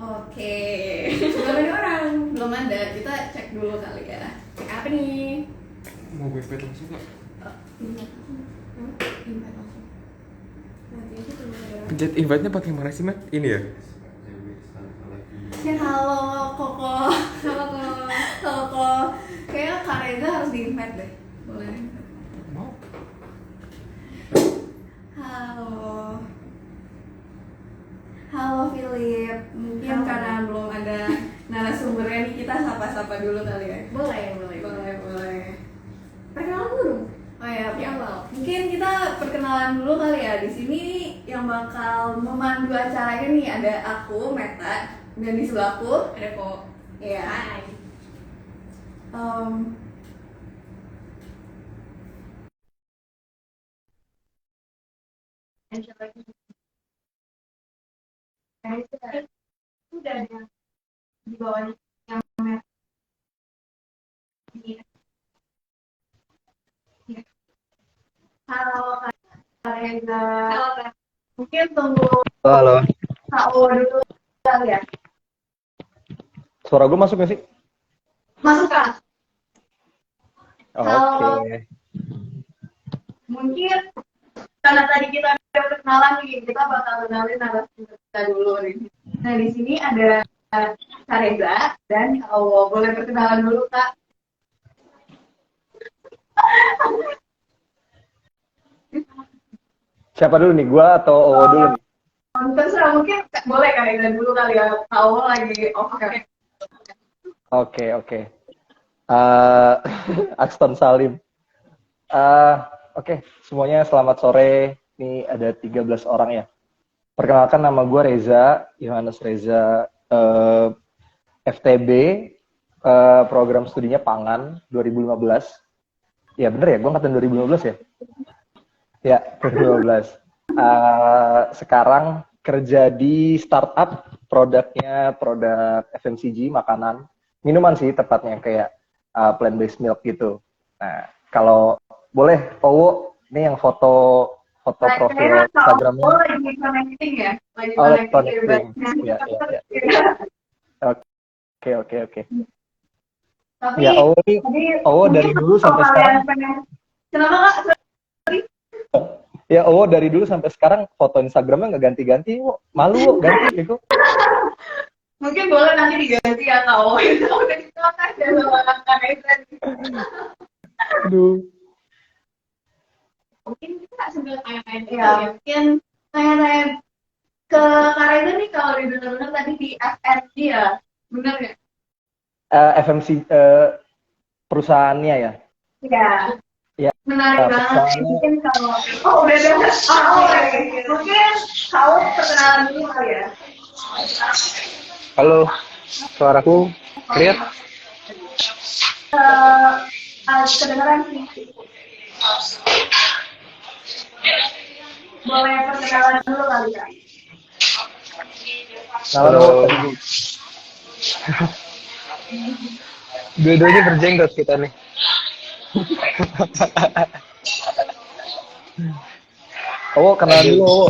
Oke. Belum ada orang. Belum ada. Kita cek dulu kali ya. Cek apa nih? Mau gue invite langsung gak? Invite langsung. Nanti aja tunggu ada orang. Pencet invite-nya pakai mana sih, Mat? Ini ya? Halo Koko. Halo kok. Koko. Kayaknya Kak Reza harus di-invite deh. Boleh. Mau? Halo. Halo Philip. Mungkin Halo. karena belum ada narasumbernya nih, kita sapa-sapa dulu kali ya. Boleh. Boleh. Perkenalan dulu dong. Oh ya, Di awal. mungkin kita perkenalan dulu kali ya. Di sini yang bakal memandu acara ini ada aku, Meta, dan di sebelahku Ada kok. ya. Hai. em, Ada lagi. Udah ada di bawahnya yang ini. Halo Kak Reza. Halo Kak. Mungkin tunggu Halo, Kak O dulu kali ya. suara gue masuk gak sih? Masuk Kak. Oh, Halo. Oke. Mungkin karena tadi kita udah perkenalan nih, kita bakal kenalin narasumber kita dulu nih. Nah di sini ada Kak Reza dan Kak Owo. Boleh perkenalan dulu Kak? Siapa dulu nih, gue atau Owo dulu nih? Terserah, mungkin boleh Kak Reza dulu kali ya. Kak Owo lagi oke. Oke. Aston Salim. Oke, semuanya selamat sore. Ini ada 13 orang ya. Perkenalkan, nama gue Reza, Yohanes Reza, FTB, program studinya Pangan 2015. Ya bener ya, gue angkatan 2015 ya? Ya, 2015. Sekarang kerja di startup, produknya produk FMCG, makanan, minuman sih tepatnya, kayak plant-based milk gitu. Nah, kalau boleh, Owo, ini yang foto profil Instagramnya. Oh, lagi connecting ya? Lagi Oh, connecting. connecting. Ya. Oke. Tapi Ya, Owo nih, tadi Owo dari mungkin dulu kalau sampai kalian sekarang. pengen- Kenapa Kak? Ya, Owo dari dulu sampai sekarang foto Instagramnya nggak ganti-ganti, Wo. Malu, Wo, ganti gitu. Mungkin boleh nanti diganti ya Kak Owo. Itu udah ditokan ya sama Kak Reza. Aduh. Mungkin kita sambil tanya-tanya dulu Ya, ya. mungkin tanya-tanya ke Kak Reza nih, kalau didengar-dengar tadi di FND ya, bener ya? FMC perusahaannya ya. Iya. Ya, Menarik banget. perusahaannya. Mungkin kalau udah dengar, mungkin kau perkenalan dulu kali ya. Halo, suaraku clear? Kedengeran sih. Boleh perkenalan dulu kali ya. Halo. Dua-duanya berjenggot kita nih. Owo, kenal dulu, Owo.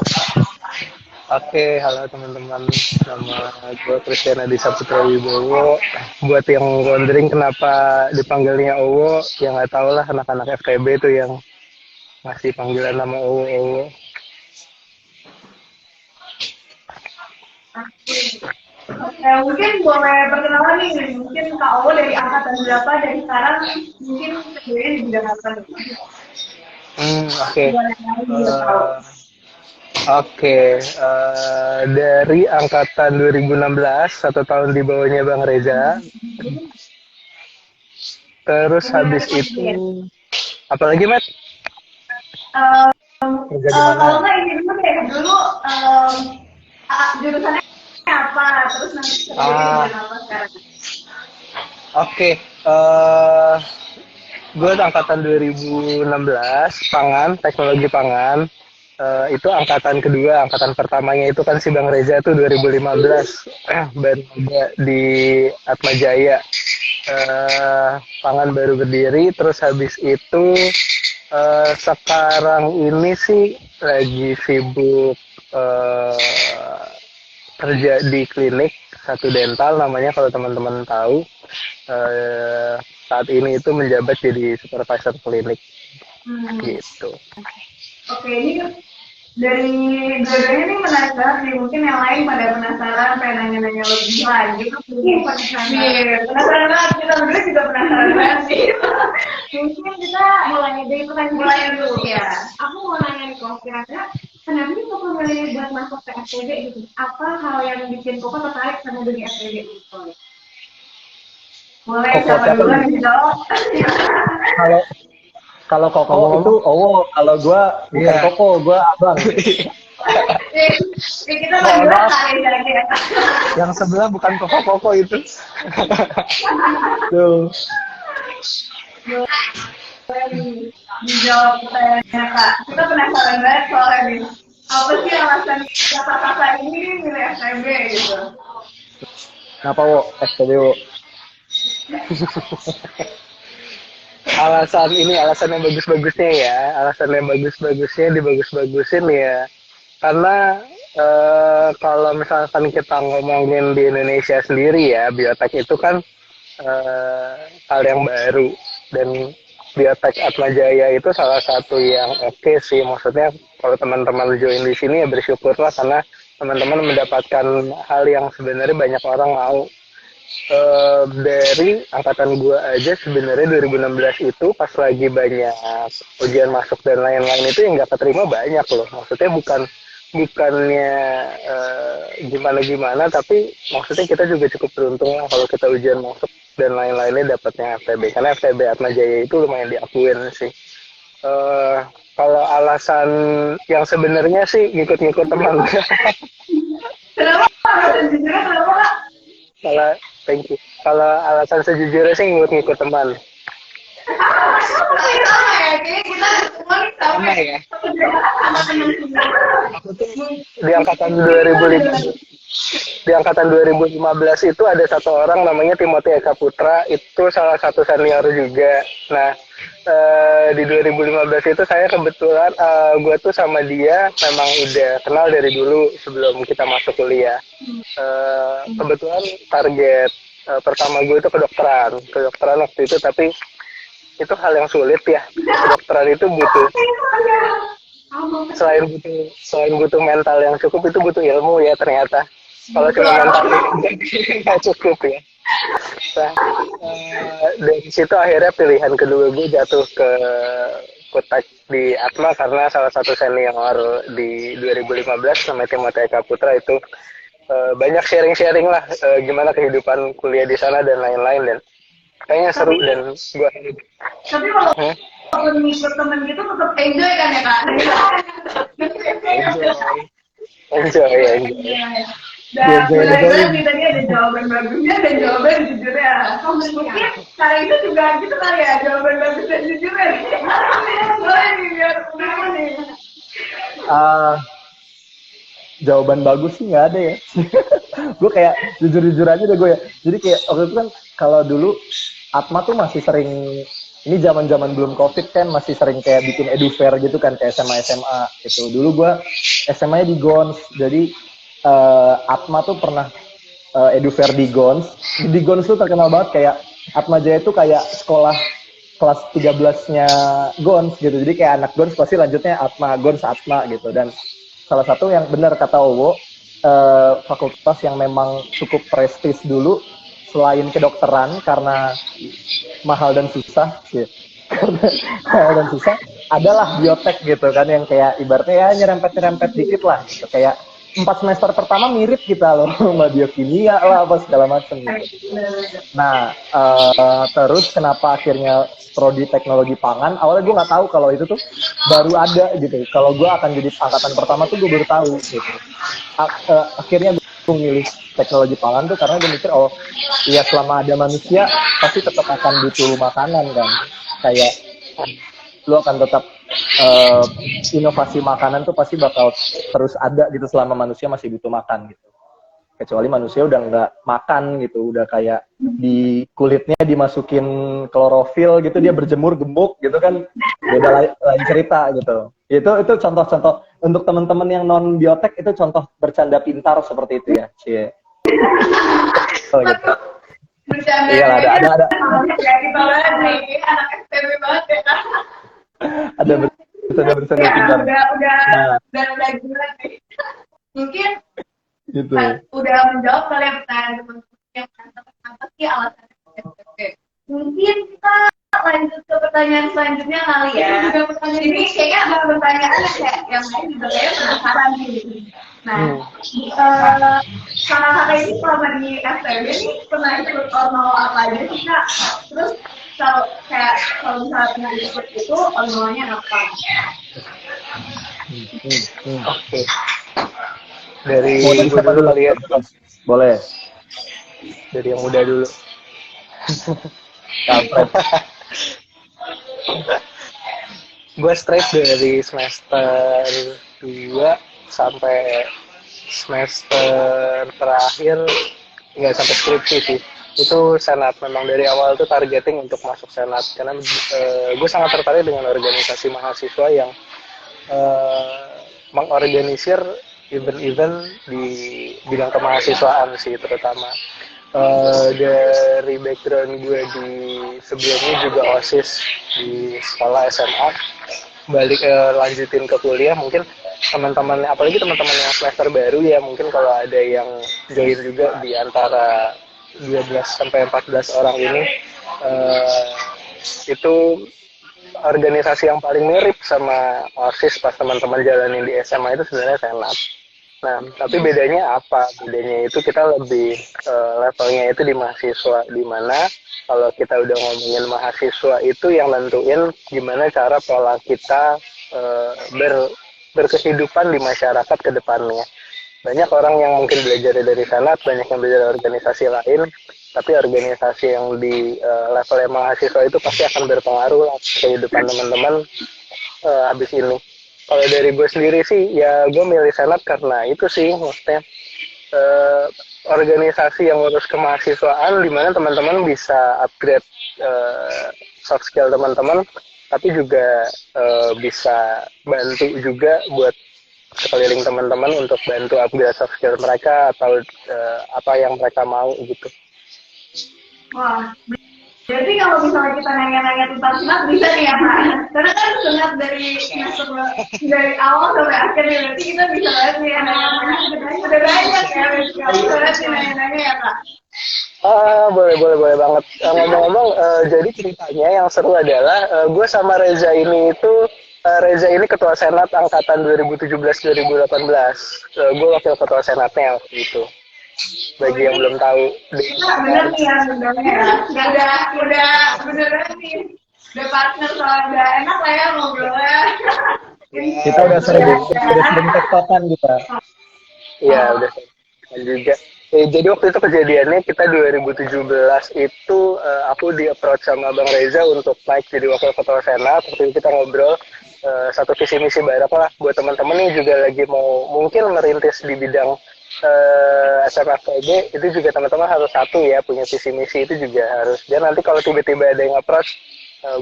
Oke, halo teman-teman. Nama gue Christian Adi Saputra Wibowo. Buat yang wondering kenapa dipanggilnya Owo, yang nggak tahu lah anak-anak FKB itu yang ngasih panggilan nama Owo. Oke, mungkin boleh perkenalan nih. Mungkin Kak Owo dari angkatan berapa, dari sekarang mungkin kerjanya di bidang apa nih? Oke. Boleh juga tahu. Dari angkatan 2016, 1 tahun di bawahnya Bang Reza. Terus habis itu, apalagi Matt? Kerja di mana? Kalau nggak ini dulu deh, dulu jurusannya apa, terus nanti kerja di bidang apa sekarang? Oke, gue angkatan 2016, pangan, teknologi pangan. Itu angkatan kedua, angkatan pertamanya itu kan si Bang Reza tuh 2015, baru ada di Atma Jaya. Pangan baru berdiri, terus habis itu sekarang ini sih lagi sibuk kerja di klinik satu dental namanya, kalau teman-teman tahu. Saat ini itu menjabat jadi supervisor klinik gitu. Oke, ini dari dua-duanya ini menarik banget nih. Mungkin yang lain pada penasaran, pengen nanya-nanya lebih lanjut. Penasaran banget, kita berdua juga penasaran banget sih. Mungkin kita mulai dulu ya. Aku mau nanya nih kok, kira-kira kenapa sih kok memilih buat masuk ke FTB gitu? Apa hal yang bikin kok tertarik sama dunia FTB gitu? Boleh, Koko siapa siapa dulu nih? yang dijawab? Kalau Koko Ngomong-ngomong. itu kalau gue bukan Iya. Koko, gue abang. Kita berdua kali lagi ya. Yang sebelah bukan Koko itu. Tuh. Boleh dijawab pertanyaannya Kak. Kita penasaran banget soalnya nih. Apa sih alasan kakak-kakak ini milih FTB gitu? Kenapa wo? FTB wo? Alasan yang bagus-bagusnya ya. Alasan yang bagus-bagusnya dibagus-bagusin ya. Karena kalau misalkan kita ngomongin di Indonesia sendiri ya, biotek itu kan hal yang baru, dan biotek Atmajaya itu salah satu yang oke sih. Maksudnya kalau teman-teman join di sini ya bersyukurlah, karena teman-teman mendapatkan hal yang sebenarnya banyak orang mau. Dari angkatan gue aja sebenarnya 2016 itu pas lagi banyak ujian masuk dan lain-lain itu yang nggak keterima banyak loh. Maksudnya bukannya gimana-gimana, tapi maksudnya kita juga cukup beruntung lah kalau kita ujian masuk dan lain-lainnya dapatnya FTB, karena FTB Atmajaya itu lumayan diakuin sih. Kalau alasan yang sebenarnya sih ngikut-ngikut teman. Kenapa? Sejujurnya kenapa Kak? Thank you. Kalau alasan sejujurnya sih ngikut-ngikut teman. Sama ya, kayaknya kita semua nih sama ya. Aku tuh di angkatan 2015 itu ada satu orang namanya Timothy Eka Putra, itu salah satu senior juga. Nah, di 2015 itu saya kebetulan gue tuh sama dia memang udah kenal dari dulu sebelum kita masuk kuliah. Kebetulan target pertama gue itu kedokteran waktu itu, tapi itu hal yang sulit ya. Kedokteran itu butuh selain butuh mental yang cukup, itu butuh ilmu ya ternyata. Kalau cuma mental nggak cukup ya. Nah, dari situ akhirnya pilihan kedua gue jatuh ke Kutek di Atma, karena salah satu senior di 2015 namanya Timothy Eka Putra itu banyak sharing-sharing lah gimana kehidupan kuliah di sana dan lain-lain, dan kayaknya seru. Dan gue Tapi kalau ngikut temen gitu tetap enjoy kan ya Kak? enjoy. Dan benar-benar nih tadi ada jawaban bagusnya dan jawaban jujurnya. Mungkin kali itu juga gitu kali ya, jawaban bagus dan jujurnya. Boleh nih biar udah nih. Jawaban bagus sih nggak ada ya. Gue kayak jujur-jujur aja deh gue ya. Jadi kayak waktu itu kan kalau dulu Atma tuh masih sering, ini zaman-zaman belum COVID kan, masih sering kayak bikin edufair gitu kan, kayak SMA gitu. Dulu gue SMA-nya di Gons, jadi Atma tuh pernah edufair di Gons. Di Gons tuh terkenal banget kayak Atmajaya tuh kayak sekolah kelas 13-nya Gons gitu. Jadi kayak anak Gons pasti lanjutnya Atma, Gons Atma gitu. Dan salah satu yang benar kata Owo, fakultas yang memang cukup prestis dulu selain kedokteran karena mahal dan susah sih. Karena mahal dan susah adalah biotek gitu kan, yang kayak ibaratnya ya nyerempet-nyerempet dikit lah gitu. Kayak 4 semester pertama mirip kita loh sama biokimia lah apa segala macam gitu. Nah, terus kenapa akhirnya prodi teknologi pangan? Awalnya gue nggak tahu kalau itu tuh baru ada gitu. Kalau gue akan jadi angkatan pertama tuh gue baru tahu gitu. Akhirnya gue milih teknologi pangan tuh karena gue mikir, oh iya selama ada manusia pasti tetap akan butuh makanan kan. Kayak lu akan tetap inovasi makanan tuh pasti bakal terus ada gitu selama manusia masih butuh makan gitu. Kecuali manusia udah nggak makan gitu, udah kayak di kulitnya dimasukin klorofil gitu, dia berjemur gemuk gitu kan, beda lain cerita gitu. Itu contoh-contoh untuk teman-teman yang non biotek itu contoh bercanda pintar seperti itu ya, Cie. Oh, gitu. Bercanda Iya lah, ada kayak kita banget nih, anak STB banget ya kan. ada bercanda Ya, pintar. udah gila nih. Mungkin Gitu. udah menjawab kali ya pertanyaan teman-teman yang kenapa sih alasan STB. Mungkin kita lanjut ke pertanyaan selanjutnya kali ya. Ini kayaknya ada pertanyaan kayak yang lain juga kayak penasaran gitu. Nah, kakak ini selama di STB ini pernah ikut ormawa apa aja sih kak? Terus kalau misalnya ikut itu ormawanya apa? Oke. Dari Mau dari gue siapa dulu dulu? kali ya. Boleh. Dari yang muda dulu. Kampret. Gue straight dari semester 2 sampai semester terakhir, nggak sampai skripsi sih. Itu senat, memang dari awal tuh targeting untuk masuk senat, karena gue sangat tertarik dengan organisasi mahasiswa yang mengorganisir event-event di bidang kemahasiswaan sih terutama. Dari background gue di sebelumnya juga OSIS di sekolah SMA, lanjutin ke kuliah, mungkin teman-teman, apalagi teman-teman yang semester baru ya, mungkin kalau ada yang join juga di antara 12 sampai 14 orang ini, itu organisasi yang paling mirip sama OSIS pas teman-teman jalanin di SMA itu sebenarnya senat. Nah, tapi bedanya apa? Bedanya itu kita lebih levelnya itu di mahasiswa, di mana kalau kita udah ngomongin mahasiswa itu yang nentuin gimana cara pola kita berkehidupan di masyarakat ke depannya. Banyak orang yang mungkin belajar dari senat, banyak yang belajar organisasi lain, tapi organisasi yang di level mahasiswa itu pasti akan berpengaruh lah kehidupan teman-teman habis ini. Kalau dari gue sendiri sih, ya gue milih senat karena itu sih, maksudnya organisasi yang ngurus kemahasiswaan, di mana teman-teman bisa upgrade soft skill teman-teman, tapi juga bisa bantu juga buat sekeliling teman-teman untuk bantu upgrade soft skill mereka atau apa yang mereka mau gitu. Wah, jadi kalau misalnya kita nanya-nanya tentang senat bisa nih ya Pak? Karena kan senat dari awal sampai akhir nih, berarti kita bisa banget nih nanya-nanya. Udah banyak ya, kalau banget nih nanya-nanya ya Pak? Boleh banget. Ngomong-ngomong, jadi ceritanya yang seru adalah gue sama Reza ini ketua senat angkatan 2017-2018. Gue wakil ketua senatnya waktu itu. Bagi yang belum tahu. Bener nih ya, benernya. Udah beneran nih. Udah partner soalnya udah enak lah ya ngobrolnya. Kita udah sering tektokan gitu. Iya, udah sering juga. Jadi waktu itu kejadiannya kita 2017 itu aku di-approach sama Bang Reza untuk naik jadi wakil ketua senat. Waktu itu kita ngobrol satu visi misi bareng lah buat teman-teman nih juga lagi mau mungkin merintis di bidang SMFPB, itu juga teman-teman harus satu ya, punya visi misi itu juga harus. Dan nanti kalau tiba-tiba ada yang approach,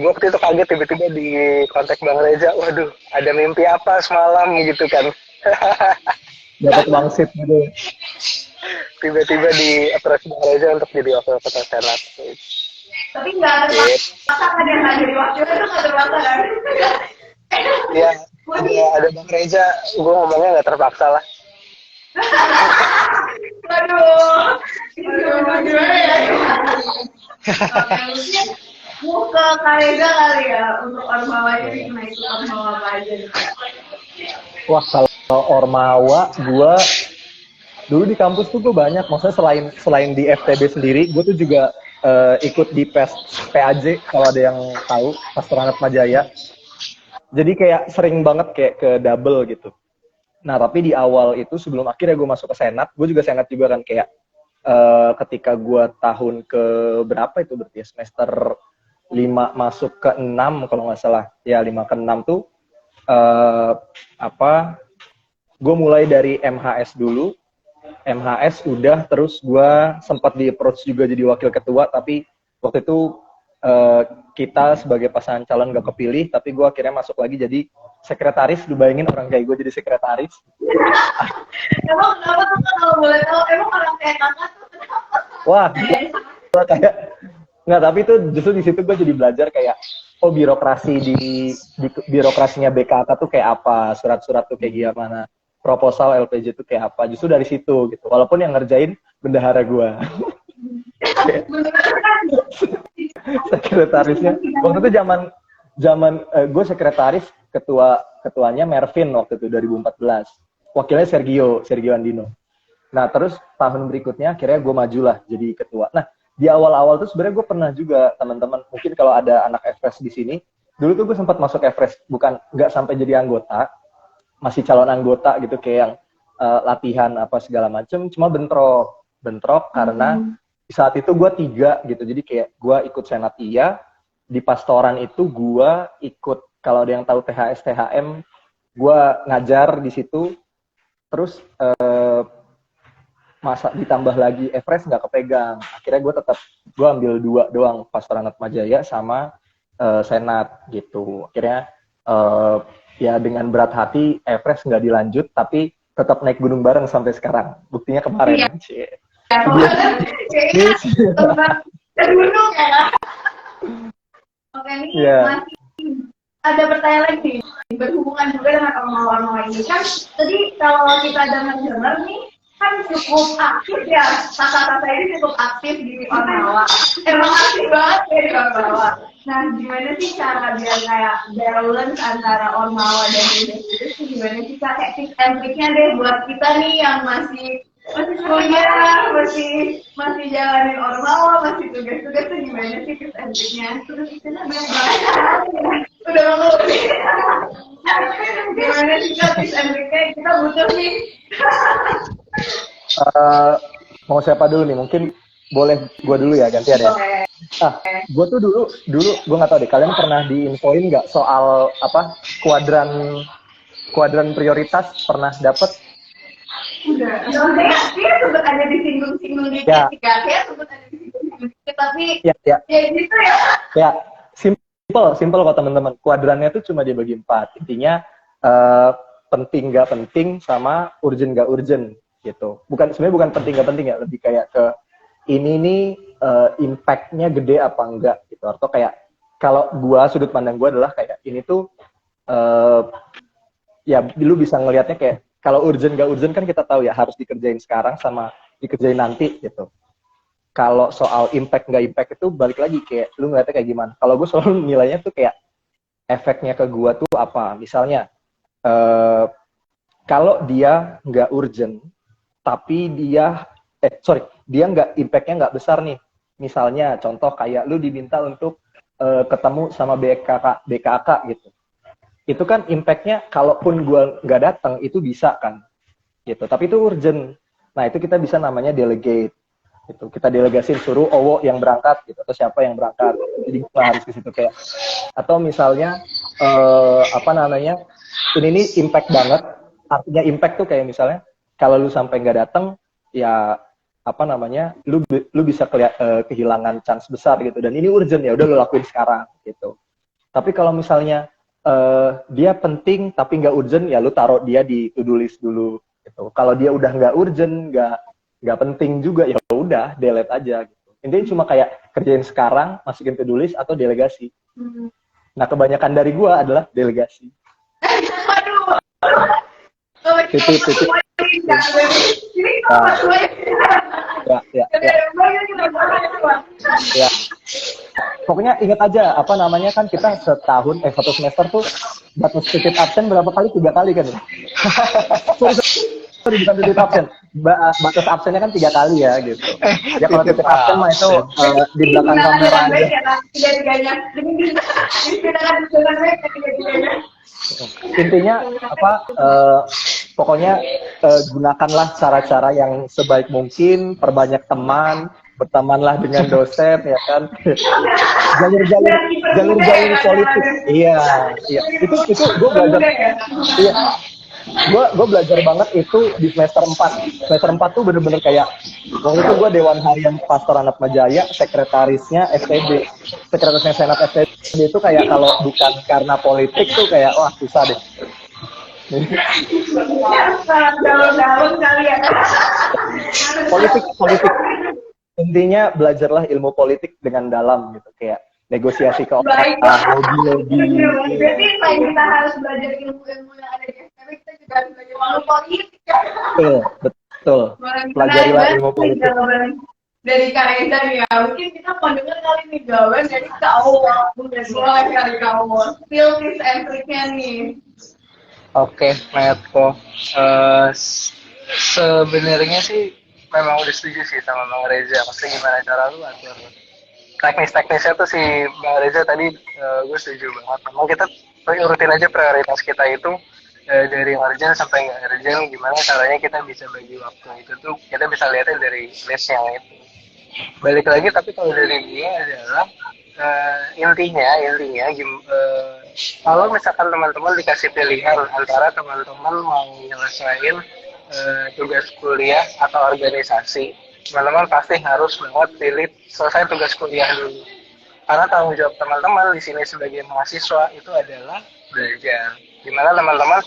gue waktu itu kaget tiba-tiba di kontak Bang Reza, waduh ada mimpi apa semalam gitu kan. Dapat wangsit gitu. Tiba-tiba di approach Bang Reza untuk jadi wakil ketua senat. Tapi nggak ada masa kan yang nggak jadi wakil itu nggak terpaksa kan? Iya, ada Bang Reza, gue ngomongnya nggak terpaksa lah. Waduh, gimana ya? Mungkin mau ke Kak Reza kali ya untuk ormawa jadi kena itu ormawa apa aja? Wah, kalau ormawa, gue dulu di kampus tuh gue banyak. Maksudnya selain di FTB sendiri, gue tuh juga ikut di PAJ kalau ada yang tahu, Pastoral Atmajaya. Jadi kayak sering banget kayak ke double gitu. Nah, tapi di awal itu sebelum akhirnya gue masuk ke senat, gue juga senat juga kan kayak ketika gue tahun ke berapa itu berarti ya, semester 5 masuk ke 6 kalau nggak salah. Ya 5 ke 6 tuh gue mulai dari MHS dulu. MHS udah, terus gue sempat di approach juga jadi wakil ketua, tapi waktu itu kita sebagai pasangan calon gak kepilih, tapi gue akhirnya masuk lagi jadi sekretaris. Lu bayangin orang kayak gue jadi sekretaris. Emang kenapa tuh kalau boleh tahu? Emang orang kayak kakak tuh kenapa? Wah, kayak nggak, tapi itu justru di situ gue jadi belajar kayak birokrasi di birokrasinya BKK tuh kayak apa, surat-surat tuh kayak gimana, proposal LPJ tuh kayak apa. Justru dari situ gitu. Walaupun yang ngerjain bendahara gue. Sekretarisnya waktu itu zaman gue sekretaris, ketuanya Mervin waktu itu 2014, wakilnya Sergio Andino. Nah terus tahun berikutnya akhirnya gue majulah jadi ketua. Nah di awal-awal tuh sebenarnya gue pernah juga, teman-teman mungkin kalau ada anak FRES di sini, dulu tuh gue sempat masuk FRES, bukan nggak sampai jadi anggota, masih calon anggota gitu kayak yang latihan apa segala macem, cuma bentrok karena di saat itu gue 3 gitu, jadi kayak gue ikut senat iya, di pastoran itu gue ikut, kalau ada yang tahu THS THM, gue ngajar di situ, terus masa ditambah lagi FRES nggak kepegang, akhirnya gue ambil 2 doang, pastoran Atmajaya sama senat gitu. Akhirnya ya dengan berat hati FRES nggak dilanjut, tapi tetap naik gunung bareng sampai sekarang, buktinya kemarin. Kayaknya tempat gunung ya. Oke, ini masih ada pertanyaan lagi berhubungan juga dengan orang-orang ini kan. Tadi kalau kita dengar nih kan cukup aktif ya, kakak-kakak ini cukup aktif di Ormawa. Emang aktif banget ya di Ormawa. Nah, gimana sih cara biar kayak balance antara Ormawa dan itu gimana sih kak? Kayak tips and triknya deh buat kita nih yang masih kuliah, masih jalanin Ormawa, masih tugas-tugas tuh gimana sih tips and triknya? Terus kita banyak banget. Udah ngomong. Gimana sih kak tips and triknya? Kita butuh nih. Mau siapa dulu nih? Mungkin boleh gue dulu ya, gantian ya. Gue tuh dulu gue nggak tahu deh, kalian pernah diinfoin nggak soal apa kuadran prioritas, pernah dapet? Udah, dia sempat ada disinggung-singgung di ketika saya sempat ada disinggung-singgung, tapi ya gitu ya. Ya, simple kok teman-teman. Kuadrannya tuh cuma dibagi 4. Intinya penting nggak penting sama urgent nggak urgent gitu. Sebenarnya bukan penting nggak penting ya, lebih kayak ke ini nih impact-nya gede apa enggak gitu. Atau kayak kalau sudut pandang gua adalah kayak ini tuh ya lu bisa ngelihatnya kayak kalau urgent nggak urgent kan kita tahu ya harus dikerjain sekarang sama dikerjain nanti gitu. Kalau soal impact nggak impact itu balik lagi kayak lu ngeliatnya kayak gimana. Kalau gue selalu nilainya tuh kayak efeknya ke gua tuh apa. Misalnya kalau dia nggak urgent tapi dia nggak impact-nya nggak besar nih. Misalnya contoh kayak lu diminta untuk ketemu sama BKK gitu. Itu kan impact-nya kalaupun gue nggak datang itu bisa kan gitu, tapi itu urgent. Nah itu kita bisa namanya delegate gitu, kita delegasin suruh Owo yang berangkat gitu, atau siapa yang berangkat, jadi gue harus ke situ kayak. Atau misalnya ini nih impact banget, artinya impact tuh kayak misalnya kalau lu sampai nggak datang ya lu bisa kehilangan chance besar gitu, dan ini urgent ya udah lu lakuin sekarang gitu. Tapi kalau misalnya dia penting tapi nggak urgent, ya lu taruh dia di to-do list dulu gitu. Kalau dia udah nggak urgent, nggak penting juga, ya udah delete aja gitu. Intinya cuma kayak kerjain sekarang, masukin to-do list atau delegasi. Nah kebanyakan dari gua adalah delegasi. Titik. Ya. Pokoknya ingat aja kan kita setahun satu semester tuh batas titip absen berapa kali? 3 kali kan ya? Sorry bukan titip absen, batas absennya kan 3 kali ya gitu. Ya kalau titip absen mah itu di belakang kamera aja. Intinya pokoknya gunakanlah cara-cara yang sebaik mungkin, perbanyak teman, bertemanlah dengan dosen ya kan. jalur politik. Iya. Itu gue belajar. Iya. Gue belajar banget itu di semester 4. Semester 4 tuh bener-bener kayak waktu itu gue Dewan Harian Pastor Atma Jaya, sekretarisnya FTB. Sekretarisnya Senat FTB itu kayak kalau bukan karena politik tuh kayak wah susah deh. Daun-daun kali ya. Politik. Intinya belajarlah ilmu politik dengan dalam gitu, kayak negosiasi Baik. lobby. Berarti selain kita harus belajar ilmu-ilmu yang ada di STB, kita juga harus belajar ilmu politik. Betul. Pelajarilah ilmu politik. Dari Kak Reza nih ya, mungkin kita mau dengar kali nih jawaban dari Kak Awo. Boleh kali Kak Awo. Spill tips and triknya nih. Oke, Metko. Sebenarnya sih memang udah setuju sih sama Bang Reza. Maksudnya gimana cara lu atur teknis-teknisnya tuh si Bang Reza tadi gue setuju banget. Memang kita urutin aja prioritas kita itu dari urgent sampai nggak urgent. Gimana caranya kita bisa bagi waktu itu tuh kita bisa lihatnya dari list yang itu. Balik lagi tapi kalau dari dia adalah intinya kalau misalkan teman-teman dikasih pilihan antara teman-teman mau nyelesain tugas kuliah atau organisasi, teman-teman pasti harus banget pilih selesai tugas kuliah dulu. Karena tanggung jawab teman-teman di sini sebagai mahasiswa itu adalah belajar. Dimana teman-teman,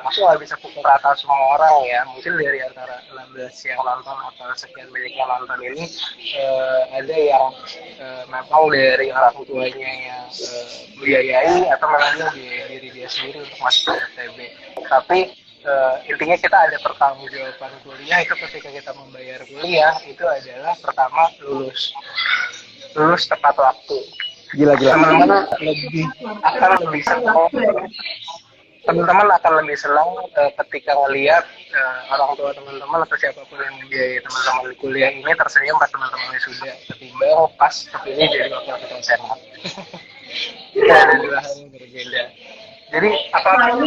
aku nggak bisa pukul rata semua orang ya. Mungkin dari antara 16 yang nonton atau sekian banyak yang nonton ini, ada yang memang dari orang tuanya yang membiayai atau malah diri dia sendiri untuk masuk ke FTB. Tapi intinya kita ada pertanggungjawaban kuliah itu ketika kita membayar kuliah itu adalah pertama lulus tepat waktu. Gila. Teman-teman akan lebih senang ketika melihat orang tua teman-teman atau siapapun yang membiayai teman-teman di kuliah ini tersenyum pas teman-teman sudah ketimbang pas terpilih jadi wakil ketua senat. Itu ada dua hal yang berbeda. Jadi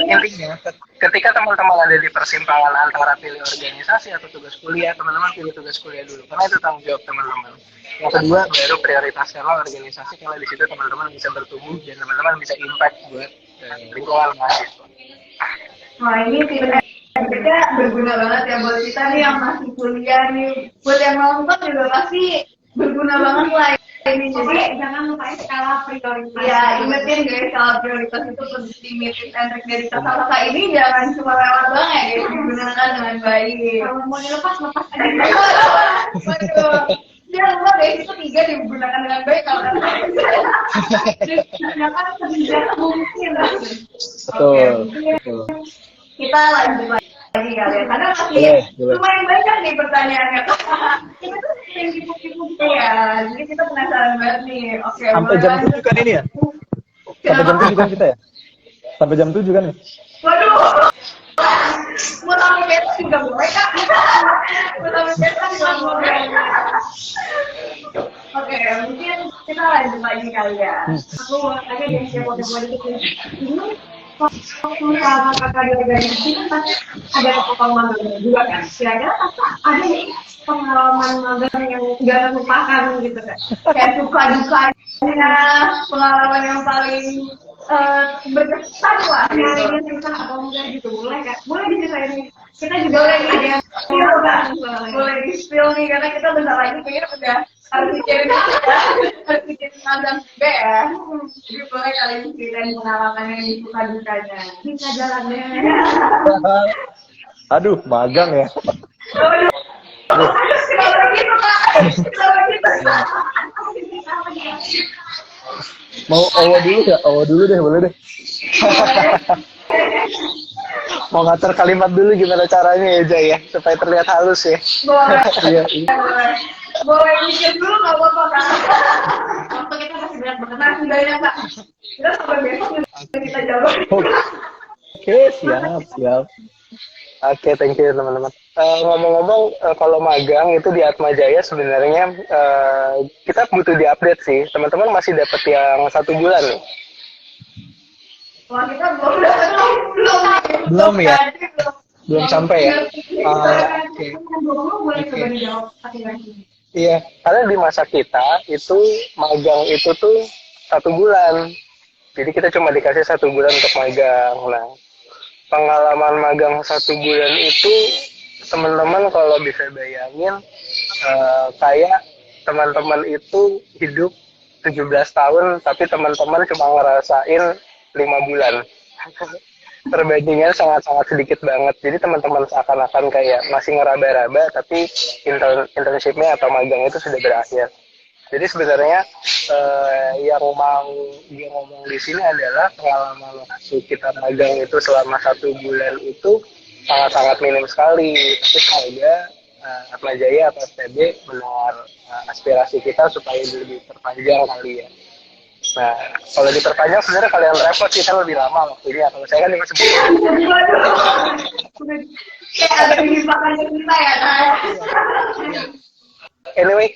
intinya ketika teman-teman ada di persimpangan antara pilih organisasi atau tugas kuliah, teman-teman pilih tugas kuliah dulu karena itu tanggung jawab teman-teman. Yang kedua baru prioritaskanlah organisasi karena di situ teman-teman bisa bertumbuh dan teman-teman bisa impact buat lingkungan mahasiswa. Wah ini tipsnya berguna banget ya buat kita nih yang masih kuliah nih. Buat yang nonton juga pasti berguna banget lah ini. Jadi jangan lupain skala prioritas. ya ingetin guys, skala prioritas itu penting. Tips and trik dari kata-kata ini jangan cuma lewat doang ya guys, digunakan dengan baik. Kalau mau dilepas aja. Waduh. Jangan lupa guys, itu 3 digunakan dengan baik kalau kata Jangan sebijak mungkin. Betul. Kita lanjut lagi kali ya, karena masih lumayan banyak nih pertanyaannya. Kita tuh sering tipu-tipu gitu ya, jadi kita penasaran banget nih. Oke, Sampai jam 7 kan ini ya? Sampai jam 7 kan kita ya? Sampai jam 7 kan? Waduh, mau sampai besok juga boleh kak? Mau sampai besok juga boleh. Oke, mungkin kita lanjut lagi kali ya. Aku mau tanya deh siapa dikit ini waktu sama kakak di organisasi kan pasti ada pengalaman magang juga kan. Kira-kira kakak ada nih pengalaman magang yang nggak terlupakan gitu kan? Kayak suka-dukanya, pengalaman yang paling berkesan lah. Nyarinya cerita atau enggak gitu, boleh kan? Boleh diceritain nih. Kita juga Boleh ada nih, boleh di spill nih karena kita bentar lagi kayaknya udah harus bikin magang juga ya. Jadi boleh kalian ceritain pengalaman yang suka-dukanya. bisa jalannya. Aduh, magang ya. Aduh, kenapa gitu kak? Kenapa gitu? Mau Owo dulu ya? Owo dulu deh, boleh deh. Mau ngatur kalimat dulu gimana caranya ya Jay ya supaya terlihat halus ya. Boleh. Iya. Boleh mikir dulu nggak apa-apa kak. Waktu kita masih banyak banget. Masih banyak kak. Kita sampai besok kita jawab. Oke, siap. Oke, thank you teman-teman. Ngomong-ngomong, kalau magang itu di Atma Jaya sebenarnya kita butuh diupdate sih. Teman-teman masih dapat yang 1 bulan nih. Wah kita belum Ya? Belum sampai ya? Oke. Boleh coba dijawab pakai lagi. Iya, karena di masa kita itu magang itu tuh 1 bulan. Jadi kita cuma dikasih 1 bulan untuk magang. Nah, pengalaman magang 1 bulan itu teman-teman kalau bisa bayangin kayak teman-teman itu hidup 17 tahun tapi teman-teman cuma ngerasain 5 bulan. Perbandingan sangat-sangat sedikit banget. Jadi teman-teman seakan-akan kayak masih ngeraba-raba tapi internship-nya atau magang itu sudah berakhir. Jadi sebenarnya yang mau dia ngomong di sini adalah pengalaman kita magang itu selama 1 bulan itu sangat-sangat minim sekali. Tapi semoga Atma Jaya atau FTB mendengar aspirasi kita supaya lebih perpanjang kali ya. Nah, kalau diperpanjang sebenarnya kalian repot sih, kan lebih lama waktunya. Kalau saya kan 5 sebulan. Kayak ada dilimpahkan ke kita ya, Tay. Anyway,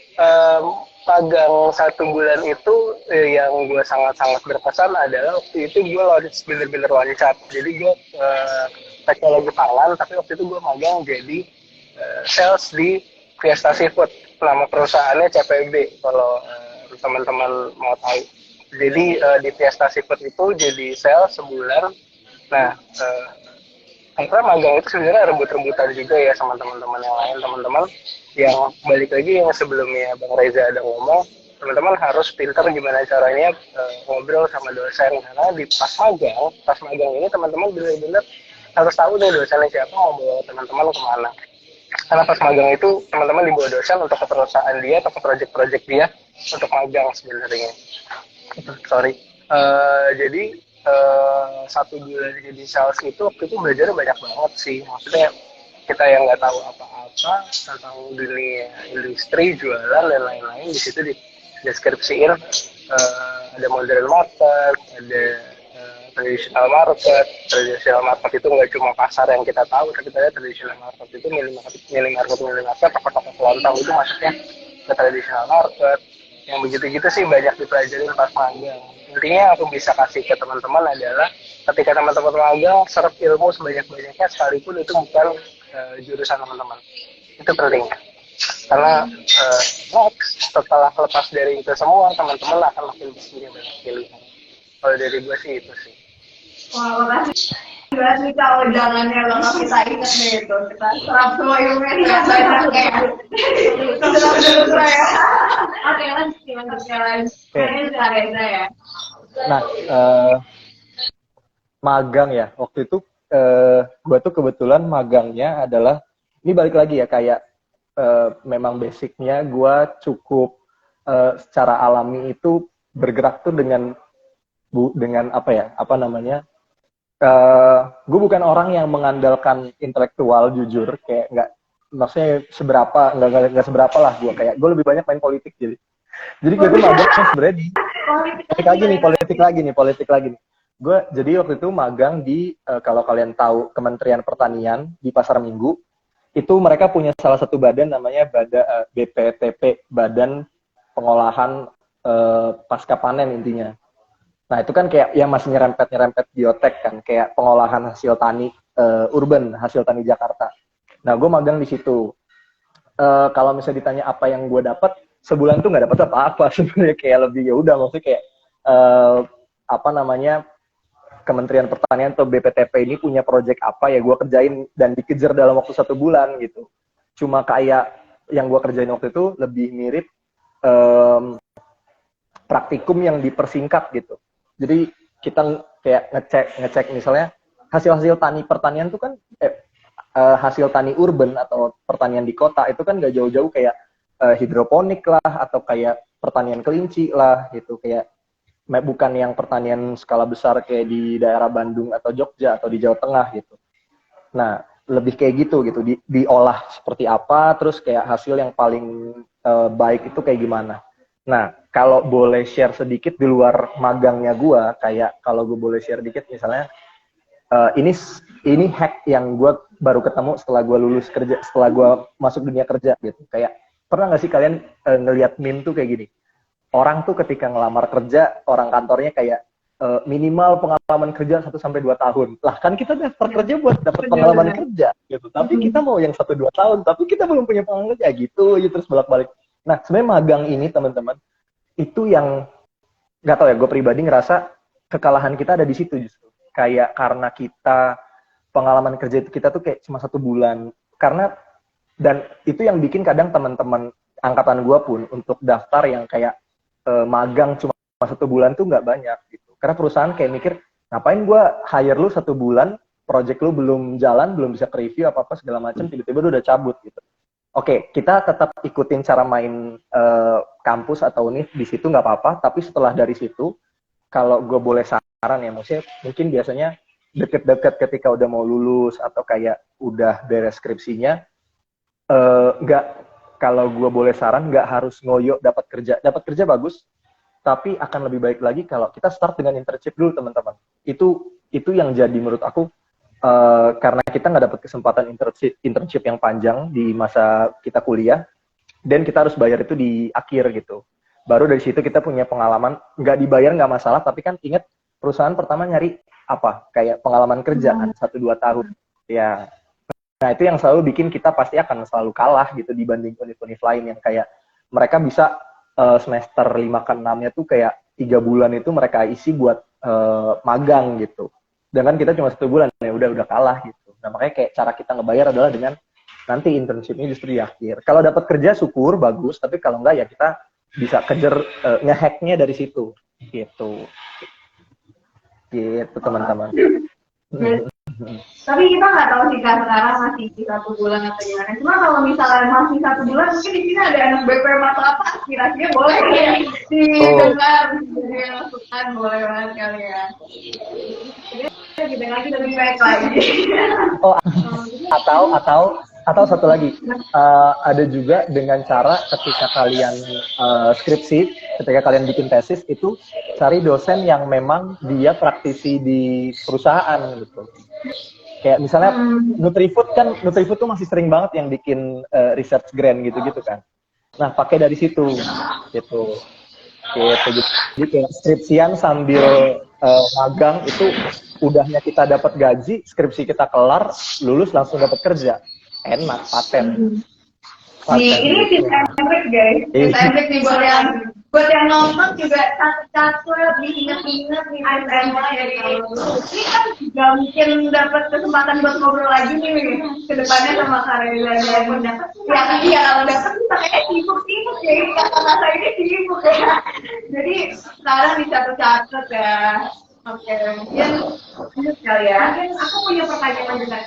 magang 1 bulan itu yang gue sangat-sangat berkesan adalah waktu itu gue bener-bener loncat. Jadi gue teknologi pangan, tapi waktu itu gue magang jadi sales di Fiesta Seafood. Nama perusahaannya CPB kalau teman-teman mau tahu. Jadi di Fiesta Seafood itu jadi sales sebulan. Nah, karena magang itu sebenarnya rebut-rebutan juga ya sama teman-teman yang lain. Teman-teman yang balik lagi yang sebelumnya Bang Reza ada ngomong, teman-teman harus pintar gimana caranya ngobrol sama dosen. Karena di pas magang ini teman-teman benar-benar harus tahu nih dosennya siapa, mau bawa teman-teman kemana. Karena pas magang itu teman-teman dibawa dosen untuk ke perusahaan dia atau ke project-project dia untuk magang sebenarnya. Sorry. Jadi 1 bulan jadi sales itu waktu itu belajarnya banyak banget sih. Maksudnya kita yang nggak tahu apa-apa tentang dunia industri, jualan dan lain-lain, di situ deskripsiin ada modern market, ada traditional market. Traditional market itu nggak cuma pasar yang kita tahu, tapi ternyata traditional market itu minimarket, toko-toko kelontong itu maksudnya ke traditional market. Yang begitu-gitu sih banyak dipelajarin pas magang. Intinya aku bisa kasih ke teman-teman adalah ketika teman-teman magang, serap ilmu sebanyak-banyaknya sekalipun itu bukan jurusan teman-teman. Itu penting. Karena next, setelah lepas dari itu semua, teman-teman akan makin punya banyak pilihan. Kalau dari gue sih itu sih. Wah, makasih. Jelas nih kalau jangannya bakal kita ingat nih itu. Kita serap semua ilmu yang banyak kayak. Terus ya. Oke, lanjut. Kayaknya sudah Reza ya. Nah, magang ya. Waktu itu gue tuh kebetulan magangnya adalah, ini balik lagi ya, kayak memang basicnya gue cukup secara alami itu bergerak tuh dengan gue bukan orang yang mengandalkan intelektual, jujur, kayak maksudnya nggak seberapa lah gue, kayak gue lebih banyak main politik. Jadi gue tuh magangnya sebenarnya di politik lagi nih. Gue jadi waktu itu magang di kalau kalian tahu Kementerian Pertanian di Pasar Minggu, itu mereka punya salah satu badan namanya BPTP, Badan Pengolahan Pasca Panen intinya. Nah itu kan kayak yang masih nyerempet biotek kan, kayak pengolahan hasil tani urban, hasil tani Jakarta. Nah gue magang di situ. Kalau misalnya ditanya apa yang gue dapat, sebulan tuh nggak dapat apa-apa sebenarnya, kayak lebih ya udah, maksudnya kayak Kementerian Pertanian atau BPTP ini punya proyek apa ya gue kerjain dan dikejar dalam waktu 1 bulan gitu. Cuma kayak yang gue kerjain waktu itu lebih mirip praktikum yang dipersingkat gitu. Jadi kita kayak ngecek misalnya hasil tani pertanian tuh kan hasil tani urban atau pertanian di kota itu kan nggak jauh-jauh kayak hidroponik lah atau kayak pertanian kelinci lah gitu, kayak bukan yang pertanian skala besar kayak di daerah Bandung atau Jogja atau di Jawa Tengah gitu. Nah lebih kayak gitu diolah seperti apa, terus kayak hasil yang paling baik itu kayak gimana. Nah, kalau boleh share sedikit di luar magangnya gue, kayak kalau gue boleh share dikit misalnya, ini hack yang gue baru ketemu setelah gue lulus kerja, setelah gue masuk dunia kerja gitu. Kayak, pernah nggak sih kalian ngelihat meme tuh kayak gini? Orang tuh ketika ngelamar kerja, orang kantornya kayak minimal pengalaman kerja 1-2 tahun. Lah kan kita daftar kerja buat dapat pengalaman kerja gitu. Tapi kita mau yang 1-2 tahun, tapi kita belum punya pengalaman kerja gitu, terus bolak-balik. Nah, sebenarnya magang ini teman-teman, itu yang nggak tahu ya, gue pribadi ngerasa kekalahan kita ada di situ justru. Kayak karena kita pengalaman kerja itu kita tuh kayak cuma 1 bulan. Karena dan itu yang bikin kadang teman-teman angkatan gue pun untuk daftar yang kayak magang cuma 1 bulan tuh nggak banyak gitu. Karena perusahaan kayak mikir, ngapain gue hire lu 1 bulan, project lu belum jalan, belum bisa ke-review apa-apa segala macam, tiba-tiba lu udah cabut gitu. Oke, kita tetap ikutin cara main kampus atau univ di situ nggak apa-apa, tapi setelah dari situ, kalau gue boleh saran ya, maksudnya mungkin biasanya deket-deket ketika udah mau lulus atau kayak udah beres skripsinya, nggak, kalau gue boleh saran, nggak harus ngoyo dapat kerja. Dapat kerja bagus, tapi akan lebih baik lagi kalau kita start dengan internship dulu, teman-teman. Itu yang jadi menurut aku, karena kita nggak dapat kesempatan internship yang panjang di masa kita kuliah, dan kita harus bayar itu di akhir gitu. Baru dari situ kita punya pengalaman, nggak dibayar nggak masalah, tapi kan ingat perusahaan pertama nyari apa? Kayak pengalaman kerja kan, 1-2 tahun. Ya. Nah, itu yang selalu bikin kita pasti akan selalu kalah gitu dibanding univ-univ lain yang kayak mereka bisa semester 5 ke 6-nya tuh kayak 3 bulan itu mereka isi buat magang gitu. Sedangkan kita cuma 1 bulan, ya udah kalah gitu. Nah, makanya kayak cara kita ngebayar adalah dengan nanti internship-nya justru di akhir. Kalau dapat kerja syukur, bagus, tapi kalau enggak ya kita bisa kejar ngehacknya dari situ gitu. Gitu teman-teman. Tapi kita nggak tahu sih Kak, sekarang masih 1 bulan atau gimana. Cuma kalau misalnya masih 1 bulan, mungkin di sini ada anak BPM atau apa, kira-kira boleh ya didengar, jadi masukan boleh banget kali ya. Jadi kita lagi lebih baik lagi. Oh, atau satu lagi, ada juga dengan cara ketika kalian skripsi, ketika kalian bikin tesis itu cari dosen yang memang dia praktisi di perusahaan gitu. Kayak misalnya Nutrifood tuh masih sering banget yang bikin research grant gitu-gitu kan. Nah, pakai dari situ gitu. Jadi kayak skripsian sambil magang itu udahnya kita dapat gaji, skripsi kita kelar, lulus langsung dapat kerja. Enak, paten. Ini tips and trick guys. Tips and trick nih buat yang nonton juga catat diingat-ingat nih jadi ini kan juga mungkin dapat kesempatan buat ngobrol lagi nih ke depannya sama Karela ya pun dapat ya kalau dapat kayaknya sibuk ya kata-kata ini sibuk ya. Jadi sekarang dicatat ya. Oke, mungkin lanjut kali ya. Mungkin aku punya pertanyaan juga.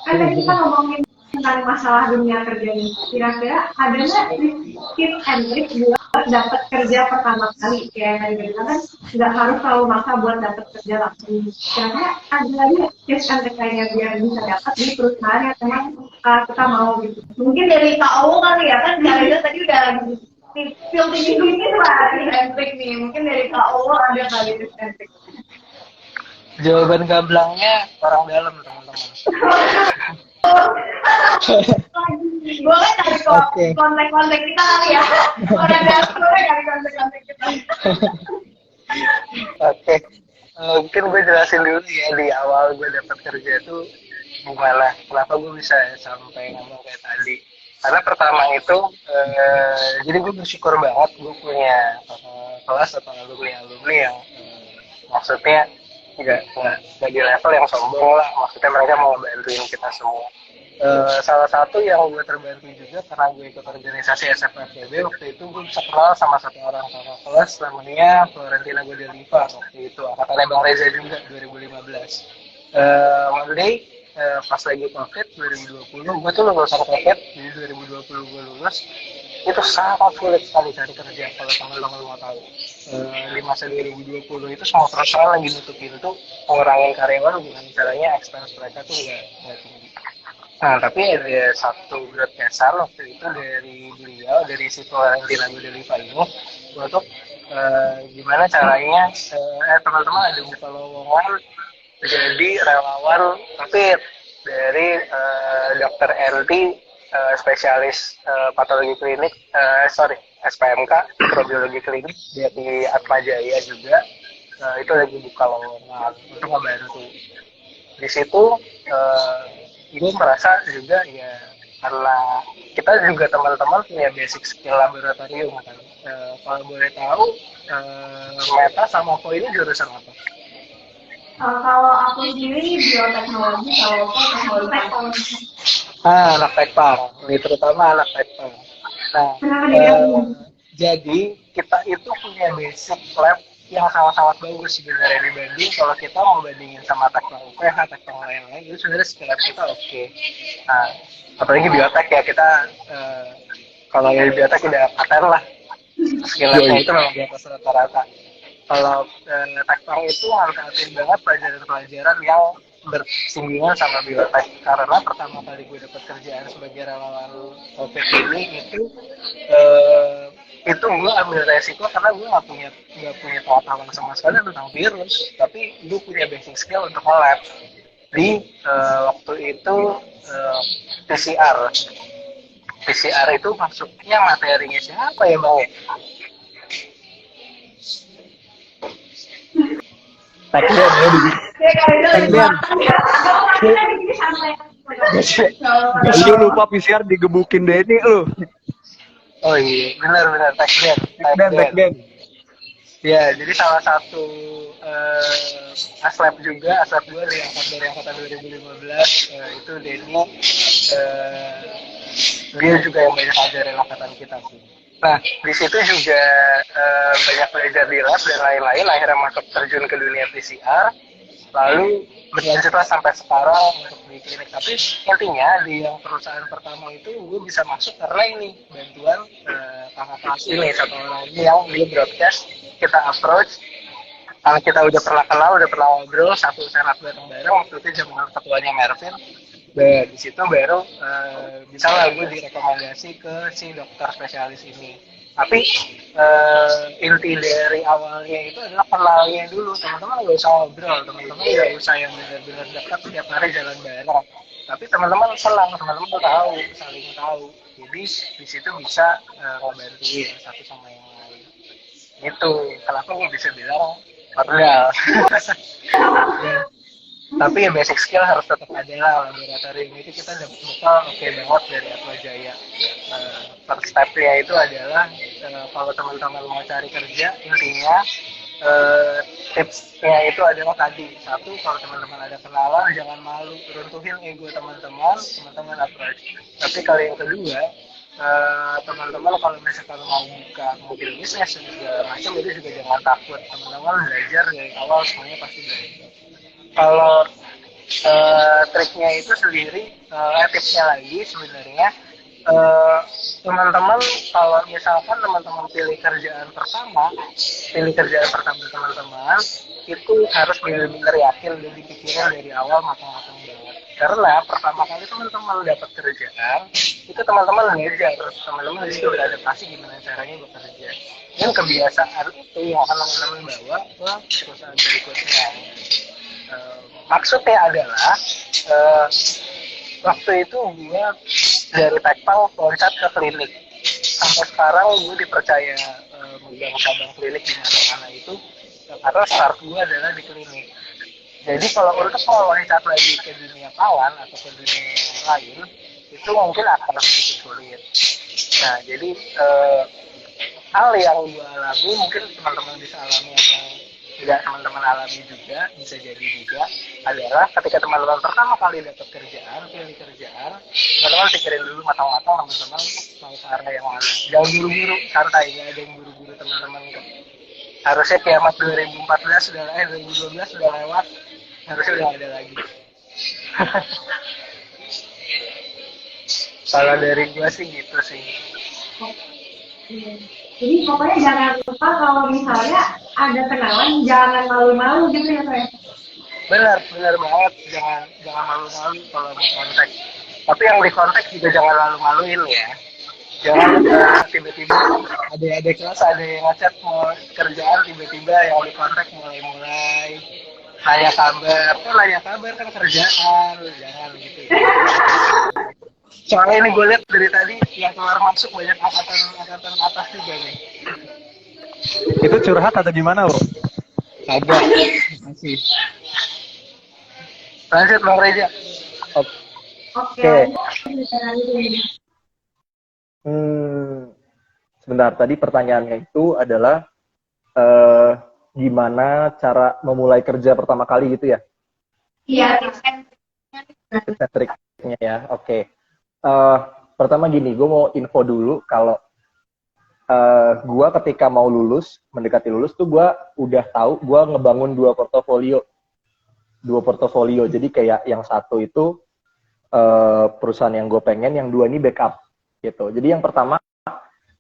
Kan tadi kita ngomongin tentang masalah dunia kerja ini. Kira-kira ada nggak tips and trick buat dapat kerja pertama kali? Kayak tadi bilang kan nggak harus selalu maksa buat dapat kerja langsung. Kira-kira ada lagi tips and trick lainnya biar bisa dapat di perusahaan yang memang kita mau gitu. Mungkin dari KO kali ya kan Karela tadi udah feel ini lah tips and trick nih. Mungkin dari KO ada kali tips and trick. Jawaban gamblangnya orang dalam, teman-teman. Boleh cari kontak-kontak kita kali ya. Orang dalam boleh cari kontak-kontak kita. Oke. Mungkin gue jelasin dulu ya di awal gue dapat kerja itu gimana, kenapa gue bisa sampai ngomong kayak tadi. Karena pertama itu, jadi gue bersyukur banget gue punya kelas atau alumni yang maksudnya nggak di level yang sombong lah, maksudnya mereka mau bantuin kita semua. Salah satu yang gue terbantu juga karena gue ikut organisasi SFFB, waktu itu gue bisa kenal sama satu orang kakak kelas namanya Florentina Godeliva, waktu itu angkatannya Bang Reza juga 2015. One day pas lagi COVID 2020, gue tuh lulusan COVID, jadi 2020 gue lulus. Itu sangat sulit sekali cari kerja kalau teman-teman mau tahu. Di masa 2020 itu semua perusahaan lagi nutup pintu, ngurangin karyawan dengan caranya expense mereka tuh nggak tinggi. Nah, tapi ada satu broadcastan waktu itu dari beliau, dari si Florentina Godeliva ini, untuk gimana caranya teman-teman ada buka lowongan jadi relawan COVID dari Dr. LT spesialis patologi klinik, SPMK, mikrobiologi klinik di Atmajaya juga, itu lagi buka lowongan untuk membantu. Di situ gue merasa juga ya karena kita juga teman-teman punya basic skill laboratorium kan. Kalau boleh tahu, Meta sama Ko ini jurusan apa? Kalau aku sendiri bioteknologi, kalau kok teknologi. Anak tekpang, ini terutama anak tekpang. Nah, Kenapa dari aku? jadi kita itu punya basic lab yang sangat-sangat bagus sebenarnya dibanding kalau kita mau bandingin sama tekpang UPH, tekpang lain-lain itu sebenarnya skill lab kita oke. Nah, apalagi biotek ya kita kalau yang biotek udah paten lah, skill labnya itu memang di atas rata-rata. Kalau tekpang itu manfaatin banget pelajaran-pelajaran yang bersinggungan sama biotek karena pertama kali gue dapat kerjaan sebagai relawan COVID ini itu gue ambil resiko karena gue nggak punya pengetahuan sama sekali tentang virus, tapi gue punya basic skill untuk nge-lab di waktu itu PCR. PCR itu maksudnya materinya siapa ya bang? Teknian ya di. Teknian. Lu lupa PCR digebukin Denny lu. Oh iya, benar teknian. Ya, jadi salah satu aslab juga, aslab gue dari angkatan 2015 itu Denny, dia juga yang banyak ajarin angkatan kita sih. Nah, di situ juga banyak belajar di lab dan lain-lain, akhirnya masuk terjun ke dunia PCR, lalu berlanjutlah sampai sekarang untuk di klinik. Tapi intinya di yang perusahaan pertama itu gue bisa masuk karena ini bantuan kakak kelas ini, satu orang ini yang dia broadcast, kita approach, karena kita udah pernah kenal, udah pernah ngobrol, satu senat bareng-bareng, waktu itu zaman ketuanya Mervin. Dan di situ baru bisa lah gue direkomendasi ke si dokter spesialis ini. Tapi inti dari awalnya itu adalah kenalnya dulu. Teman-teman nggak usah ngobrol, teman-teman nggak usah yang benar-benar dekat setiap hari jalan bareng. Tapi teman-teman senang, teman-teman tahu, saling tahu. Jadi di situ bisa ngebantuin satu sama yang lain. Itu kenapa gue bisa bilang modal. Tapi ya basic skill harus tetap ada lah. Laboratorium itu kita dapat bekal oke banget dari Atma Jaya. First step-nya itu adalah kalau teman-teman mau cari kerja, intinya tipsnya itu adalah tadi, satu, kalau teman-teman ada kenalan jangan malu, runtuhin ego teman-teman approach. Tapi kalau yang kedua, teman-teman kalau misalkan mau buka mobil bisnis dan segala macam itu juga jangan takut, teman-teman belajar dari awal, semuanya pasti belajar. Kalau triknya itu sendiri, tipsnya lagi sebenarnya, teman-teman kalau misalkan teman-teman pilih kerjaan pertama teman-teman itu harus benar-benar yakin dan dipikirin dari awal matang-matang banget. Karena pertama kali teman-teman dapat kerjaan itu teman-teman ngejar, teman-teman di situ beradaptasi gimana caranya bekerja, dan kebiasaan itu yang akan teman-teman bawa ke perusahaan berikutnya. Maksudnya adalah waktu itu gue dari Tekpang loncat ke klinik. Sampai sekarang gue dipercaya megang cabang klinik di mana-mana itu karena start gue adalah di klinik. Jadi kalau untuk loncat lagi ke dunia kawan atau ke dunia yang lain itu mungkin akan sedikit sulit. Nah, jadi hal yang gue alami mungkin teman-teman bisa alami atau tidak teman-teman alami juga, bisa jadi juga adalah ketika teman-teman pertama kali dapat kerjaan, pilih kerjaan, teman-teman pikirin dulu matang-matang teman-teman mau ke arah yang mana. Jangan buru-buru, santai, nggak ada yang buru-buru teman-teman. Harusnya kiamat 2014 sudah 2012 sudah lewat, harusnya udah ada lagi. Kalau dari gua sih gitu sih. Jadi pokoknya jangan lupa kalau misalnya ada kenalan jangan malu-malu gitu ya saya. Benar banget, jangan malu-malu kalau mau kontak. Tapi yang di kontak juga jangan malu-maluin ya. Jangan tiba-tiba ada kelas ada yang ngechat mau kerjaan, tiba-tiba yang di kontak mulai nanya kabar kan kerjaan, jangan gitu ya. Soalnya ini gue lihat dari tadi yang keluar masuk banyak angkatan atas juga nih. Itu curhat atau gimana, Bro? Ada. Masih. Lanjut Bang Reza. Oke. Sebentar, tadi pertanyaannya itu adalah gimana cara memulai kerja pertama kali gitu ya? Iya, tips and Tips and triknya ya, oke. Pertama gini, gue mau info dulu kalau gue ketika mau lulus, mendekati lulus tuh gue udah tahu gue ngebangun dua portofolio. Jadi kayak yang satu itu perusahaan yang gue pengen, yang dua ini backup gitu. Jadi yang pertama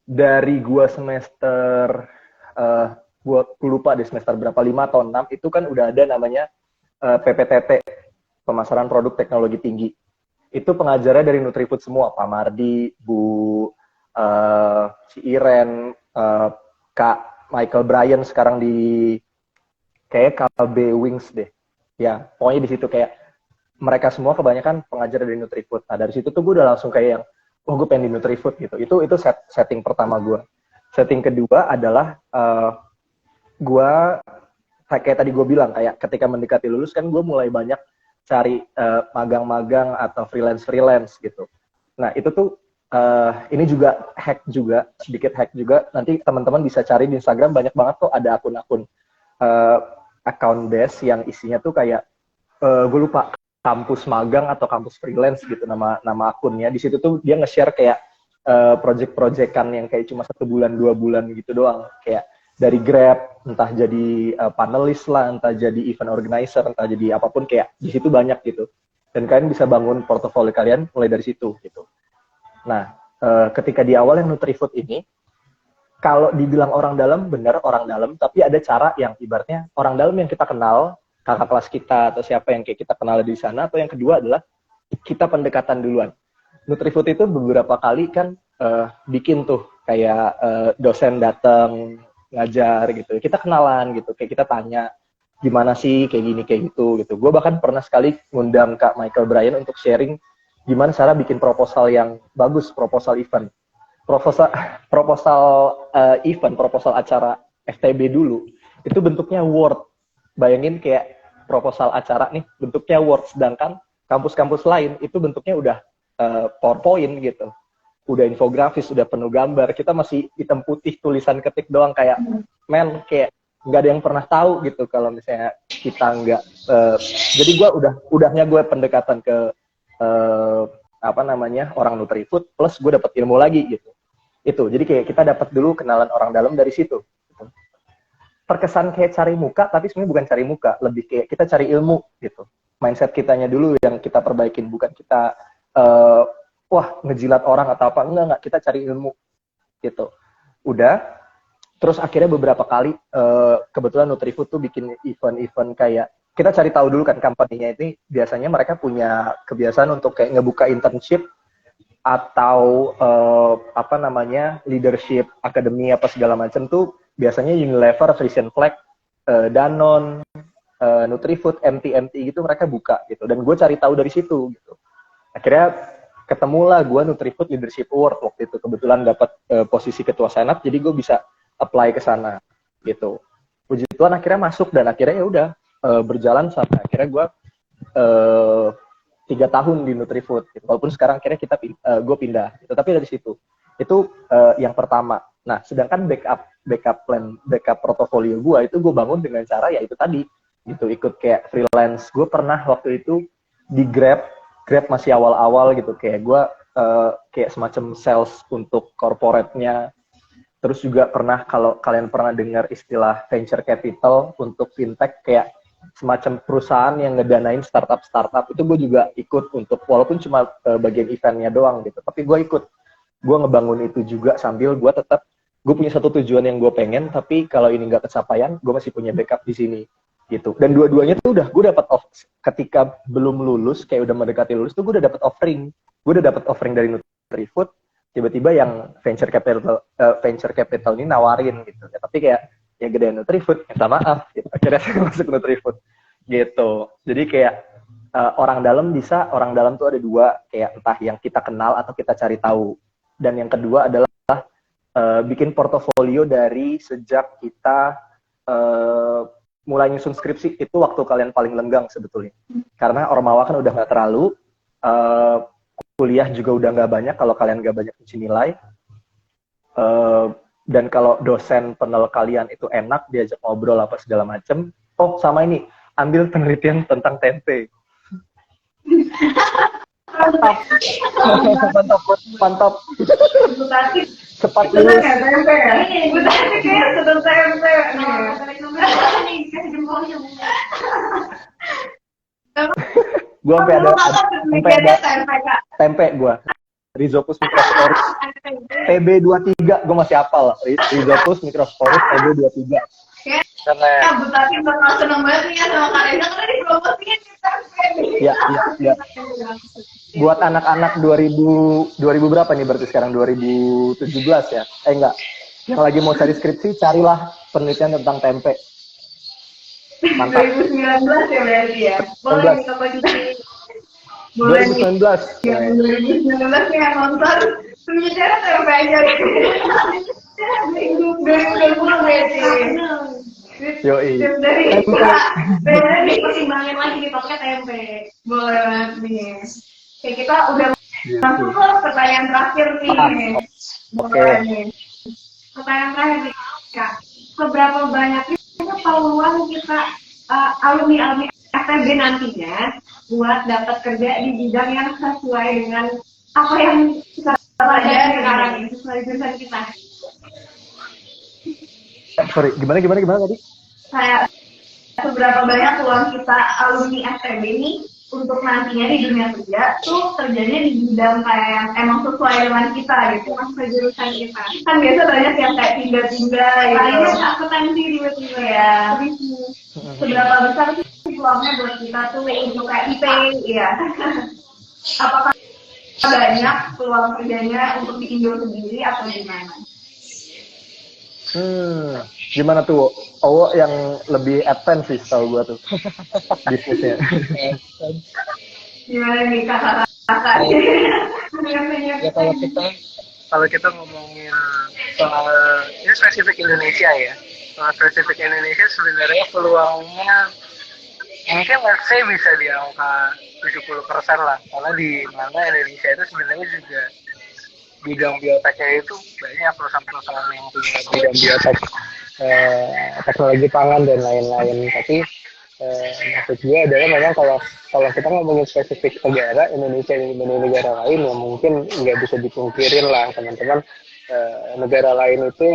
dari gue semester gue lupa di semester berapa, 5 atau 6 itu kan udah ada namanya PPTT, pemasaran produk teknologi tinggi. Itu pengajarnya dari Nutrifood semua, Pak Mardi, Bu si Iren, Kak Michael Bryan sekarang di kayak KB Wings deh. Ya, pokoknya di situ kayak mereka semua kebanyakan pengajar dari Nutrifood. Nah, dari situ tuh gue udah langsung kayak yang, oh gue pengen di Nutrifood gitu. Itu setting pertama gue. Setting kedua adalah gue kayak tadi gue bilang, kayak ketika mendekati lulus kan gue mulai banyak cari magang-magang atau freelance gitu. Nah, itu tuh ini juga sedikit hack juga. Nanti teman-teman bisa cari di Instagram, banyak banget kok ada akun-akun account base yang isinya tuh kayak gue lupa, kampus magang atau kampus freelance gitu nama akunnya. Di situ tuh dia nge-share kayak project-projectan yang kayak cuma 1 bulan 2 bulan gitu doang, kayak dari Grab, entah jadi panelis lah, entah jadi event organizer, entah jadi apapun, kayak di situ banyak gitu. Dan kalian bisa bangun portofolio kalian mulai dari situ gitu. Nah, ketika di awal yang Nutrifood ini, kalau dibilang orang dalam, benar orang dalam, tapi ada cara yang ibaratnya orang dalam yang kita kenal, kakak kelas kita atau siapa yang kayak kita kenal di sana, atau yang kedua adalah kita pendekatan duluan. Nutrifood itu beberapa kali kan bikin tuh kayak dosen datang ngajar gitu, kita kenalan gitu, kayak kita tanya gimana sih kayak gini kayak gitu. Gue bahkan pernah sekali ngundang Kak Michael Bryan untuk sharing gimana cara bikin proposal yang bagus, proposal event, proposal acara FTB dulu itu bentuknya Word. Bayangin kayak proposal acara nih bentuknya Word, sedangkan kampus-kampus lain itu bentuknya udah PowerPoint gitu, udah infografis, udah penuh gambar. Kita masih hitam putih tulisan ketik doang, kayak men, kayak nggak ada yang pernah tahu gitu kalau misalnya kita nggak jadi udahnya gue pendekatan ke orang Nutrifood, plus gue dapat ilmu lagi gitu. Itu jadi kayak kita dapat dulu kenalan orang dalam dari situ gitu. Terkesan kayak cari muka, tapi sebenarnya bukan cari muka, lebih kayak kita cari ilmu gitu. Mindset kitanya dulu yang kita perbaikin, bukan kita ngejilat orang atau apa, enggak, kita cari ilmu gitu. Udah, terus akhirnya beberapa kali kebetulan Nutrifood tuh bikin event-event kayak, kita cari tahu dulu kan company-nya ini biasanya mereka punya kebiasaan untuk kayak ngebuka internship atau leadership academy apa segala macam tuh biasanya Unilever, Frisian Flag, Danone, Nutrifood, MT gitu mereka buka gitu. Dan gue cari tahu dari situ gitu. Akhirnya ketemulah gue Nutrifood Leadership Award waktu itu, kebetulan dapat posisi ketua senat, jadi gue bisa apply ke sana gitu. Puji Tuhan akhirnya masuk, dan akhirnya ya udah berjalan sampai akhirnya gue 3 tahun di Nutrifood gitu. Walaupun sekarang akhirnya gue pindah gitu. Tapi dari situ itu yang pertama. Nah, sedangkan backup portofolio gue itu gue bangun dengan cara ya itu tadi gitu, ikut kayak freelance. Gue pernah waktu itu di Grab masih awal-awal gitu, kayak gue kayak semacam sales untuk corporate-nya. Terus juga pernah, kalau kalian pernah dengar istilah venture capital untuk fintech, kayak semacam perusahaan yang ngedanain startup, itu gue juga ikut untuk, walaupun cuma bagian eventnya doang gitu, tapi gue ikut. Gue ngebangun itu juga sambil gue tetap, gue punya satu tujuan yang gue pengen, tapi kalau ini nggak kecapaian, gue masih punya backup di sini gitu. Dan dua-duanya tuh udah gue dapat ketika belum lulus, kayak udah mendekati lulus tuh gue udah dapat offering. Gue udah dapat offering dari Nutrifood, tiba-tiba yang venture capital ini nawarin gitu. Ya, tapi kayak ya gedean Nutrifood, minta maaf gitu. Akhirnya saya masuk Nutrifood gitu. Jadi kayak orang dalam tuh ada 2, kayak entah yang kita kenal atau kita cari tahu. Dan yang kedua adalah bikin portofolio dari sejak kita mulai nyusun skripsi. Itu waktu kalian paling lenggang sebetulnya. Karena Ormawa kan udah nggak terlalu, kuliah juga udah nggak banyak kalau kalian nggak banyak uji nilai. Dan kalau dosen penel kalian itu enak, diajak ngobrol apa segala macem. Oh, sama ini, ambil penelitian tentang tempe. Mantap. Mantap, mantap. Butati Cepat seneng lulus. ya tempe ya? Butati kayak seneng tempe. Kasih jempolnya. Gue sampai ada Mikirnya tempe Kak. tempe gue. Rhizopus microsporus TB23, gue masih hafal. Rhizopus microsporus TB23. Karena Ya, Butati bakal seneng banget nih ya sama Kak Reza karena dipromosiin di tempe nih. Ya. Buat anak-anak 2000 berapa nih berarti sekarang 2017 ya? Enggak. Yang lagi mau cari skripsi, carilah penelitian tentang tempe. Mantap. 2019 ya berarti ya. Boleh nih Kak Cuci. Boleh nih. 2019. Yang 2019 nih yang nonton pembicara tempe aja. 2020 berarti. Yoi. Tips dari Tempe. dari Pertimbangin lagi ditoknya tempe. boleh banget nih. Oke, kita udah masuk ke pertanyaan terakhir nih. Oke. Boleh nih. Pertanyaan terakhir nih, Kak. Seberapa banyaknya peluang kita alumni FTB nantinya buat dapat kerja di bidang yang sesuai dengan apa yang kita pelajari sekarang ini, sesuai jurusan kita? Sorry, gimana tadi? Kayak seberapa banyak peluang kita alumni FTB nih untuk nantinya di dunia kerja tuh kerjanya di bidang kayak yang emang sesuai dengan kita gitu, Sesuai jurusan kita. kan biasa banyak yang kayak pindah-pindah gitu. Lainnya tak potensi tiba-tiba Ya. bisnis. Seberapa besar sih peluangnya buat kita tuh untuk kayak IP ya? Apakah banyak peluang kerjanya untuk di Indo sendiri atau gimana? Gimana tuh? Owo yang lebih advance sih tau gue tuh bisnisnya. Gimana nih kakak-kakak? ya kalau kita ngomongin soal ini spesifik Indonesia ya. Soal spesifik Indonesia sebenarnya peluangnya mungkin let's say bisa di angka 70% lah. Karena di mana Indonesia itu sebenarnya juga bidang bioteknya itu banyak perusahaan-perusahaan yang punya bidang biotek, teknologi pangan dan lain-lain. Tapi maksud gue adalah memang kalau kita ngomongin spesifik negara Indonesia dibanding negara lain ya mungkin nggak bisa dipungkirin lah teman-teman, negara lain itu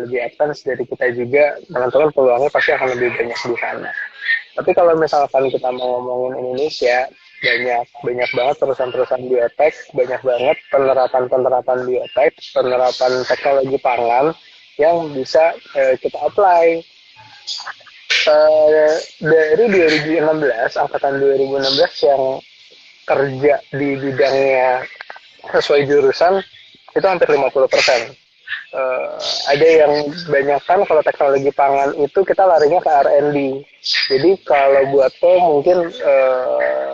lebih advance dari kita juga, teman-teman peluangnya pasti akan lebih banyak di sana. Tapi kalau misalkan kita mau ngomongin Indonesia, banyak banget perusahaan-perusahaan biotek, banyak banget penerapan biotek, penerapan teknologi pangan yang bisa kita apply. Dari 2016, angkatan 2016 yang kerja di bidangnya sesuai jurusan itu hampir 50%. Ada yang banyak kan kalau teknologi pangan itu kita larinya ke R&D. Jadi kalau buat mungkin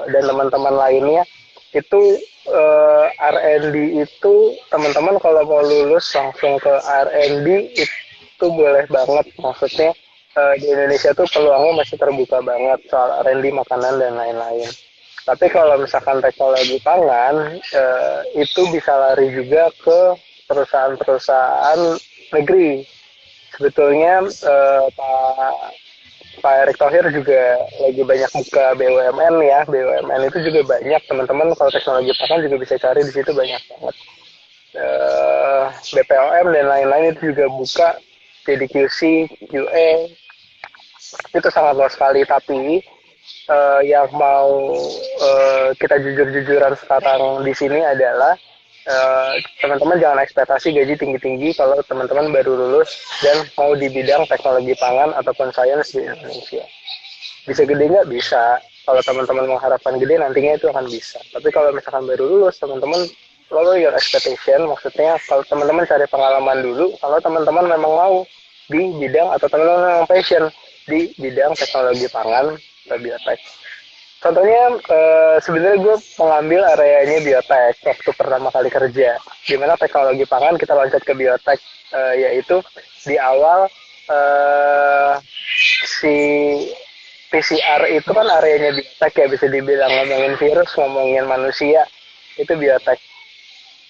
dan teman-teman lainnya itu R&D itu teman-teman kalau mau lulus langsung ke R&D itu boleh banget. Maksudnya di Indonesia tuh peluangnya masih terbuka banget soal R&D makanan dan lain-lain. Tapi kalau misalkan teknologi pangan itu bisa lari juga ke perusahaan-perusahaan negeri. Sebetulnya Pak Erick Thohir juga lagi banyak buka BUMN ya. BUMN itu juga banyak teman-teman kalau teknologi pangan juga bisa cari di situ banyak banget. BPOM dan lain-lain itu juga buka jadi QC, QA itu sangat luas sekali. Tapi yang mau kita jujur-jujuran sekarang di sini adalah teman-teman jangan ekspektasi gaji tinggi-tinggi kalau teman-teman baru lulus dan mau di bidang teknologi pangan ataupun sains di Indonesia. Bisa gede nggak? Bisa. Kalau teman-teman mengharapkan gede nantinya itu akan bisa. Tapi kalau misalkan baru lulus, teman-teman lower your expectation. Maksudnya kalau teman-teman cari pengalaman dulu, kalau teman-teman memang mau di bidang atau teman-teman memang passion di bidang teknologi pangan atau biotek. Contohnya sebenarnya gue mengambil areanya biotek waktu pertama kali kerja. Gimana teknologi pangan kita loncat ke biotek, yaitu di awal si PCR itu kan areanya biotek ya, bisa dibilang ngomongin virus, ngomongin manusia, itu biotek.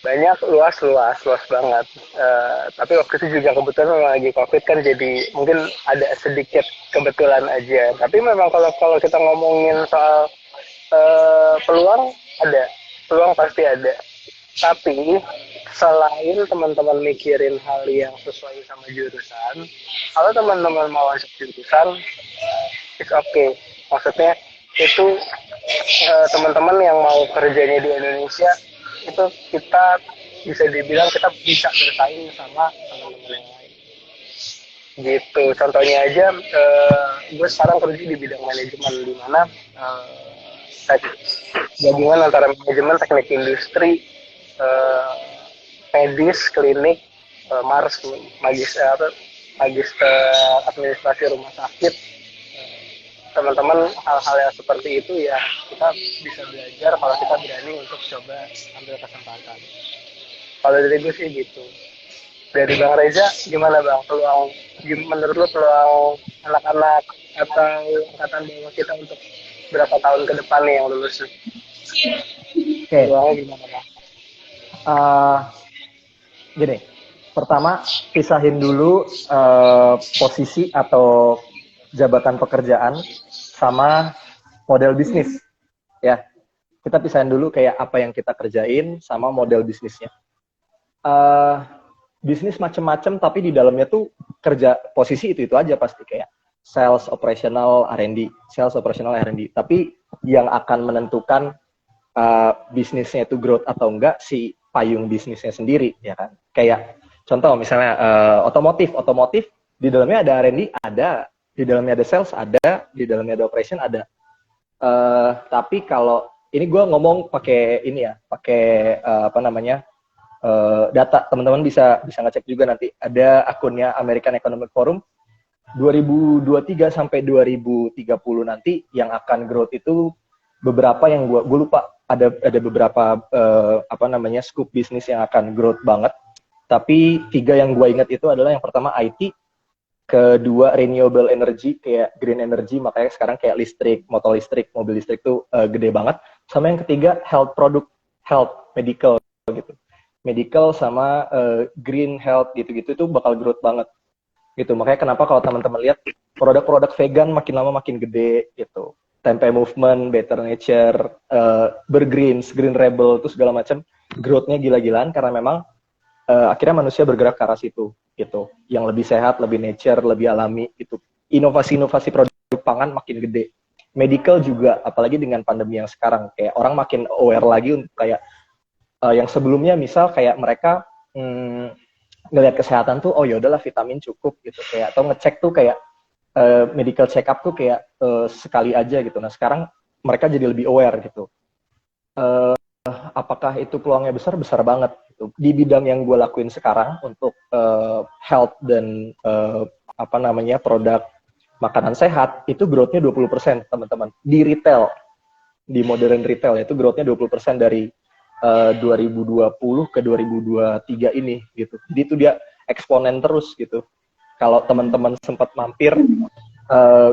banyak, luas banget. Tapi waktu itu juga kebetulan memang lagi COVID kan, jadi mungkin ada sedikit kebetulan aja. Tapi memang kalau kita ngomongin soal peluang, ada, peluang pasti ada. Tapi selain teman-teman mikirin hal yang sesuai sama jurusan, kalau teman-teman mau masuk jurusan, it's okay. Maksudnya itu teman-teman yang mau kerjanya di Indonesia, itu kita bisa dibilang kita bisa bersaing sama teman-teman yang lain. Gitu. Contohnya aja, gue sekarang kerja di bidang manajemen, di mana gabungan antara manajemen, teknik industri, medis, klinik, magister administrasi rumah sakit. Teman-teman, hal-hal yang seperti itu ya kita bisa belajar kalau kita berani untuk coba ambil kesempatan. Kalau dari gue sih gitu. Dari Bang Reza, gimana Bang? Menurut lo peluang anak-anak atau angkatan bawah kita untuk berapa tahun ke depan nih yang lulus? Oke. Peluangnya gimana Bang? Gini, pertama pisahin dulu posisi atau jabatan pekerjaan sama model bisnis, ya. Kita pisahin dulu kayak apa yang kita kerjain sama model bisnisnya. Bisnis macem-macem, tapi di dalamnya tuh kerja posisi itu aja pasti, kayak sales, operational, R&D, sales, operational, R&D. Tapi yang akan menentukan bisnisnya itu growth atau enggak, si payung bisnisnya sendiri, ya kan. Kayak contoh misalnya otomotif di dalamnya ada R&D, ada, di dalamnya ada sales, ada, di dalamnya ada operation, ada. Tapi kalau ini gue ngomong pakai ini ya, pakai data. Teman-teman bisa ngecek juga nanti. Ada akunnya American Economic Forum. 2023 sampai 2030 nanti yang akan growth itu beberapa yang gue lupa. Ada beberapa scoop bisnis yang akan growth banget. Tapi 3 yang gue ingat itu adalah yang pertama IT, kedua renewable energy kayak green energy, makanya sekarang kayak listrik, motor listrik, mobil listrik tuh gede banget. Sama yang ketiga health product, health, medical gitu. Medical sama green health gitu-gitu itu bakal growth banget gitu. Makanya kenapa kalau teman-teman lihat produk-produk vegan makin lama makin gede gitu. Tempe Movement, Better Nature, Bergreens, Green Rebel itu segala macam growth-nya gila-gilaan karena memang akhirnya manusia bergerak ke arah situ gitu. Yang lebih sehat, lebih nature, lebih alami gitu. Inovasi-inovasi produk pangan makin gede. Medical juga, apalagi dengan pandemi yang sekarang, kayak orang makin aware lagi untuk kayak yang sebelumnya misal kayak mereka ngelihat kesehatan tuh, oh yaudahlah vitamin cukup gitu, kayak atau ngecek tuh kayak medical check up tuh kayak sekali aja gitu. Nah sekarang mereka jadi lebih aware gitu. Apakah itu peluangnya besar? Besar banget gitu. Di bidang yang gue lakuin sekarang untuk health dan produk makanan sehat itu growth-nya 20% teman-teman. Di retail, di modern retail itu growth-nya 20% dari 2020 ke 2023 ini gitu. Jadi itu dia eksponen terus gitu. Kalau teman-teman sempat mampir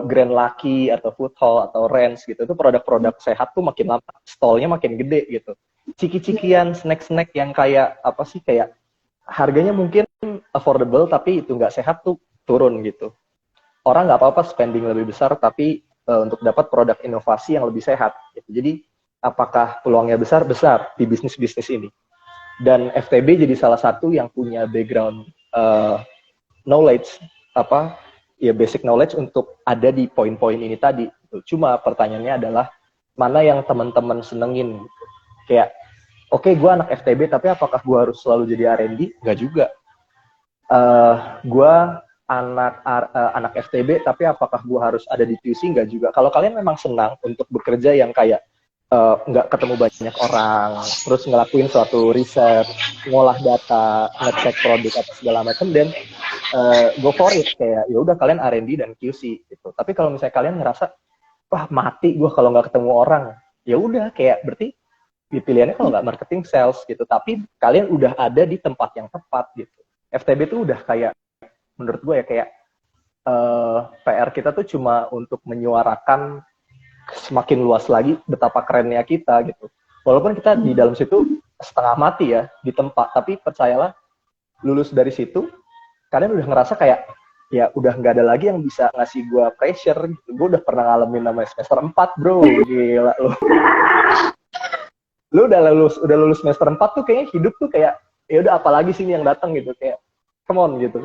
Grand Lucky atau Food Hall atau Ranch gitu, itu produk-produk sehat tuh makin lama stall-nya makin gede gitu. Ciki-cikian, snack-snack yang kayak apa sih, kayak harganya mungkin affordable tapi itu nggak sehat tuh turun gitu. Orang nggak apa-apa spending lebih besar tapi untuk dapat produk inovasi yang lebih sehat gitu. Jadi apakah peluangnya besar? Besar di bisnis-bisnis ini. Dan FTB jadi salah satu yang punya background knowledge, basic knowledge untuk ada di poin-poin ini tadi. Cuma pertanyaannya adalah, mana yang teman-teman senengin? Kayak, oke, gue anak FTB, tapi apakah gue harus selalu jadi R&D? Nggak juga. Gue anak FTB, tapi apakah gue harus ada di QC? Nggak juga. Kalau kalian memang senang untuk bekerja yang kayak nggak ketemu banyak orang, terus ngelakuin suatu riset, ngolah data, ngecek produk atau segala macam, dan go for it, kayak ya udah kalian R&D dan QC gitu. Tapi kalau misalnya kalian ngerasa wah mati gue kalau nggak ketemu orang, ya udah kayak berarti pilihannya kalau nggak marketing, sales gitu. Tapi kalian udah ada di tempat yang tepat gitu. FTB tuh udah kayak menurut gue ya kayak PR kita tuh cuma untuk menyuarakan semakin luas lagi betapa kerennya kita gitu. Walaupun kita di dalam situ setengah mati ya di tempat, tapi percayalah lulus dari situ kalian udah ngerasa kayak ya udah nggak ada lagi yang bisa ngasih gue pressure gitu. Gue udah pernah ngalamin namanya semester 4 bro, gila lu. Lu udah lulus semester 4 tuh kayaknya hidup tuh kayak ya udah apalagi sih ini yang datang gitu, kayak come on gitu.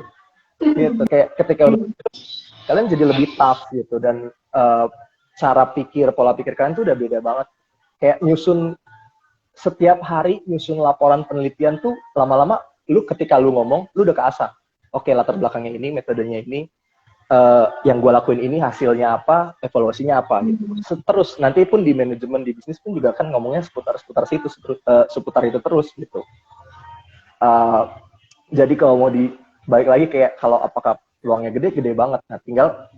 Gitu kayak ketika udah kalian jadi lebih tough gitu, dan cara pikir, pola pikir kalian tuh udah beda banget. Kayak nyusun setiap hari nyusun laporan penelitian tuh lama-lama lu ketika lu ngomong lu udah keasah. Oke, latar belakangnya ini, metodenya ini, yang gue lakuin ini hasilnya apa, evaluasinya apa gitu. Terus nanti pun di manajemen, di bisnis pun juga kan ngomongnya seputar situ, seputar itu terus gitu. Jadi kalau mau balik lagi kayak kalau apakah peluangnya gede banget. Nah, tinggal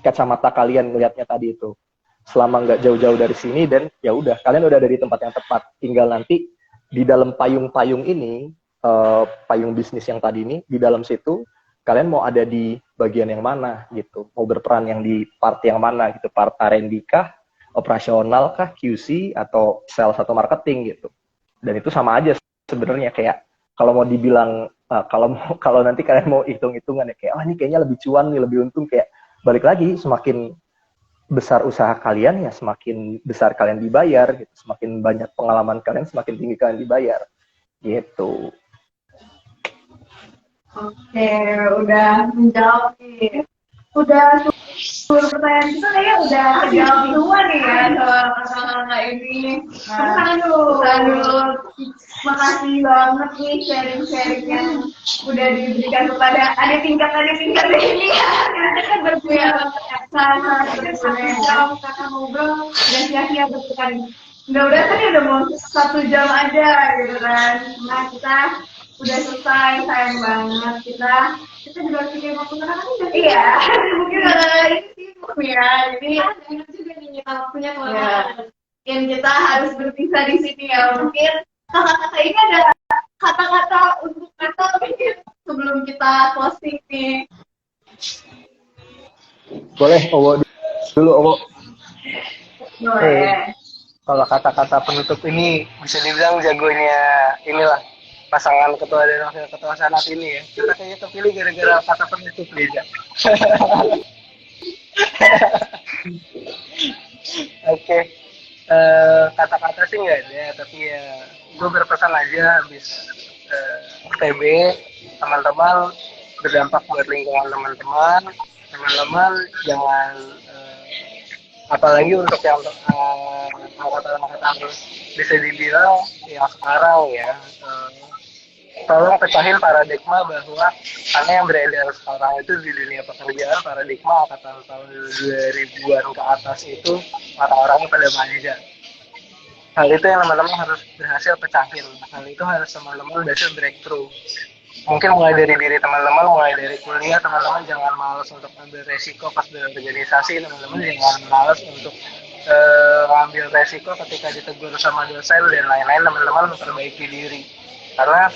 kacamata kalian melihatnya tadi itu. Selama nggak jauh-jauh dari sini dan ya udah kalian udah ada di tempat yang tepat. Tinggal nanti di dalam payung ini, payung bisnis yang tadi ini, di dalam situ kalian mau ada di bagian yang mana gitu, mau berperan yang di part yang mana gitu, part R&D kah, operasional kah, QC atau sales atau marketing gitu. Dan itu sama aja sebenarnya, kayak kalau mau dibilang kalau nanti kalian mau hitung-hitungan ya kayak ini kayaknya lebih cuan nih, lebih untung, kayak balik lagi semakin besar usaha kalian ya semakin besar kalian dibayar gitu, semakin banyak pengalaman kalian semakin tinggi kalian dibayar gitu. Oke, udah menjawab nih. Udah seluruh pertanyaan kita kayaknya udah terjawab semua nih ya soal kakak-kakak ini. Tahan dulu. Makasih banget nih sharing-sharing yang udah diberikan kepada ada tingkat ini ya. Kita kan berguna banget ya. Sangat berguna. Kakak ngobrol dan sia-sia bersekali. Udah kan ya udah mau 1 jam aja gitu kan. Nah kita udah selesai, sayang banget kita juga harus pikir waktu karena kan udah iya mungkin ini sibuk ya, jadi enak juga nih kita waktunya kelamaan yang kita harus berpisah di sini ya. Mungkin kakak-kakak ini ada kata-kata untuk kata mungkin sebelum kita closing nih. Boleh Owo dulu, Owo. Boleh. Kalau kata-kata penutup ini bisa dibilang jagonya inilah pasangan ketua dan wakil ketua senat ini ya. Kita kayaknya kepilih gara-gara kata penutup beda. Oke. Kata-kata sih nggak ada, tapi ya gue berpesan aja habis TB teman-teman berdampak buat lingkungan teman-teman jangan apalagi untuk yang angkatan bisa dibilang yang sekarang ya, tolong pecahin paradigma bahwa karena yang beredar sekarang itu di dunia pekerjaan paradigma angkatan tahun 2000-an ke atas itu orang-orangnya pada manja. Hal itu yang teman-teman harus berhasil pecahin. Hal itu harus teman-teman berhasil breakthrough. Mungkin mulai dari diri teman-teman, mulai dari kuliah, teman-teman jangan malas untuk ambil resiko pas berorganisasi, teman-teman jangan malas untuk ngambil resiko ketika ditegur sama dosen dan lain-lain, teman-teman memperbaiki diri. Karena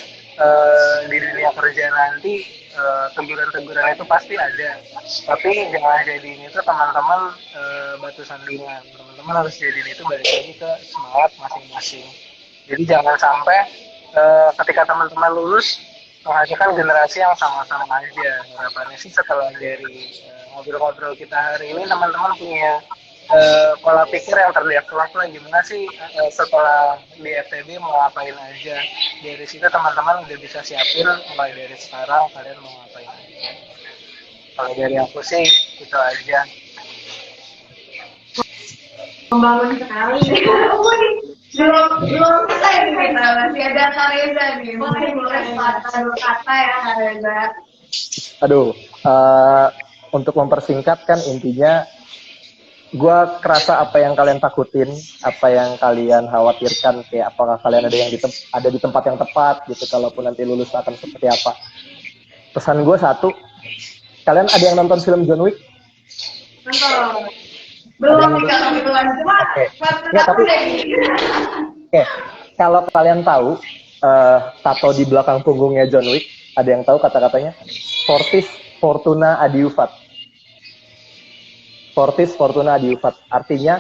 di dunia kerja nanti teguran-teguran itu pasti ada, tapi jangan jadiin itu teman-teman batu sandungan. Teman-teman harus jadiin itu balik lagi ke semangat masing-masing. Jadi jangan sampai ketika teman-teman lulus menghasilkan generasi yang sama-sama aja. Harapannya sih setelah dari ngobrol-ngobrol kita hari ini teman-teman punya pola pikir yang terdevelop lah, gimana sih setelah di FTB mau ngapain aja. Dari situ teman-teman udah bisa siapin mulai dari sekarang kalian mau ngapain aja. Kalau dari aku sih itu aja. Membangun sekali. belum selesai nih kita, masih ada Kak Reza nih. Mungkin boleh kata ya Kak Reza. Aduh, untuk mempersingkat kan intinya gue kerasa apa yang kalian takutin, apa yang kalian khawatirkan, kayak apakah kalian ada di tempat yang tepat gitu, kalaupun nanti lulus akan seperti apa. Pesan gue satu, kalian ada yang nonton film John Wick? Nonton. Belum nih kalau itu lanjut. Ya, tapi kalau kalian tahu tato di belakang punggungnya John Wick, ada yang tahu kata-katanya? Fortis Fortuna Adiuvat. Fortis Fortuna Adiuvat. Artinya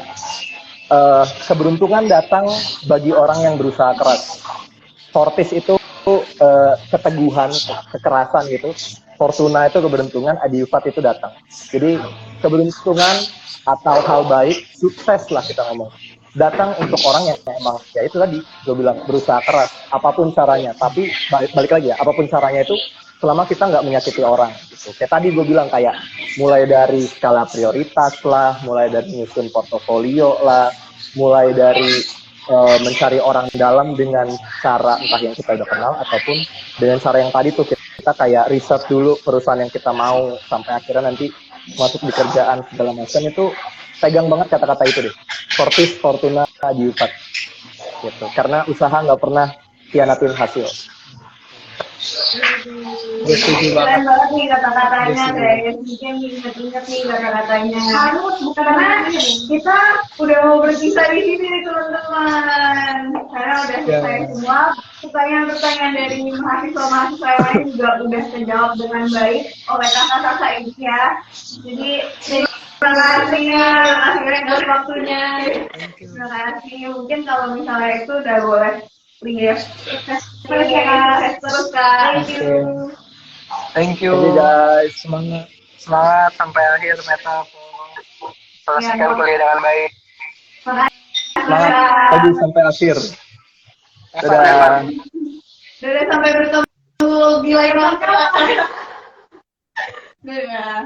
keberuntungan datang bagi orang yang berusaha keras. Fortis itu keteguhan, kekerasan gitu. Fortuna itu keberuntungan, Adiuvat itu datang. Jadi keberuntungan atau hal baik, sukses lah kita ngomong, datang untuk orang yang emang ya itu tadi gue bilang berusaha keras apapun caranya. Tapi balik lagi ya, apapun caranya itu selama kita nggak menyakiti orang gitu. Kayak tadi gue bilang, kayak mulai dari skala prioritas lah, mulai dari nyusun portofolio lah, mulai dari mencari orang dalam dengan cara entah yang kita udah kenal ataupun dengan cara yang tadi tuh kita kayak riset dulu perusahaan yang kita mau sampai akhirnya nanti masuk di kerjaan segala macam. Itu pegang banget kata-kata itu deh, Fortis, Fortuna, Adiuvat gitu. Karena usaha nggak pernah hianatin hasil. Gue setuju banget. Keren banget nih kata-katanya, guys. Mungkin inget-inget nih kata-katanya. Harus bukan Karena ini. kita udah mau berpisah di sini nih teman-teman. Karena udah selesai semua. Pertanyaan-pertanyaan dari mahasiswa-mahasiswa yang lain juga udah terjawab dengan baik oleh kakak-kakak ini ya. Jadi terima kasih atas waktunya. Terima kasih. Mungkin kalau misalnya itu udah boleh lihat terus ya, terus Kak. Thank you. Jadi guys, Semangat. Semangat sampai akhir Meta. Selesaikan kuliah dengan baik. semangat tadi sampai akhir. Dadah. Dadah sampai bertemu di lain waktu. Dadah.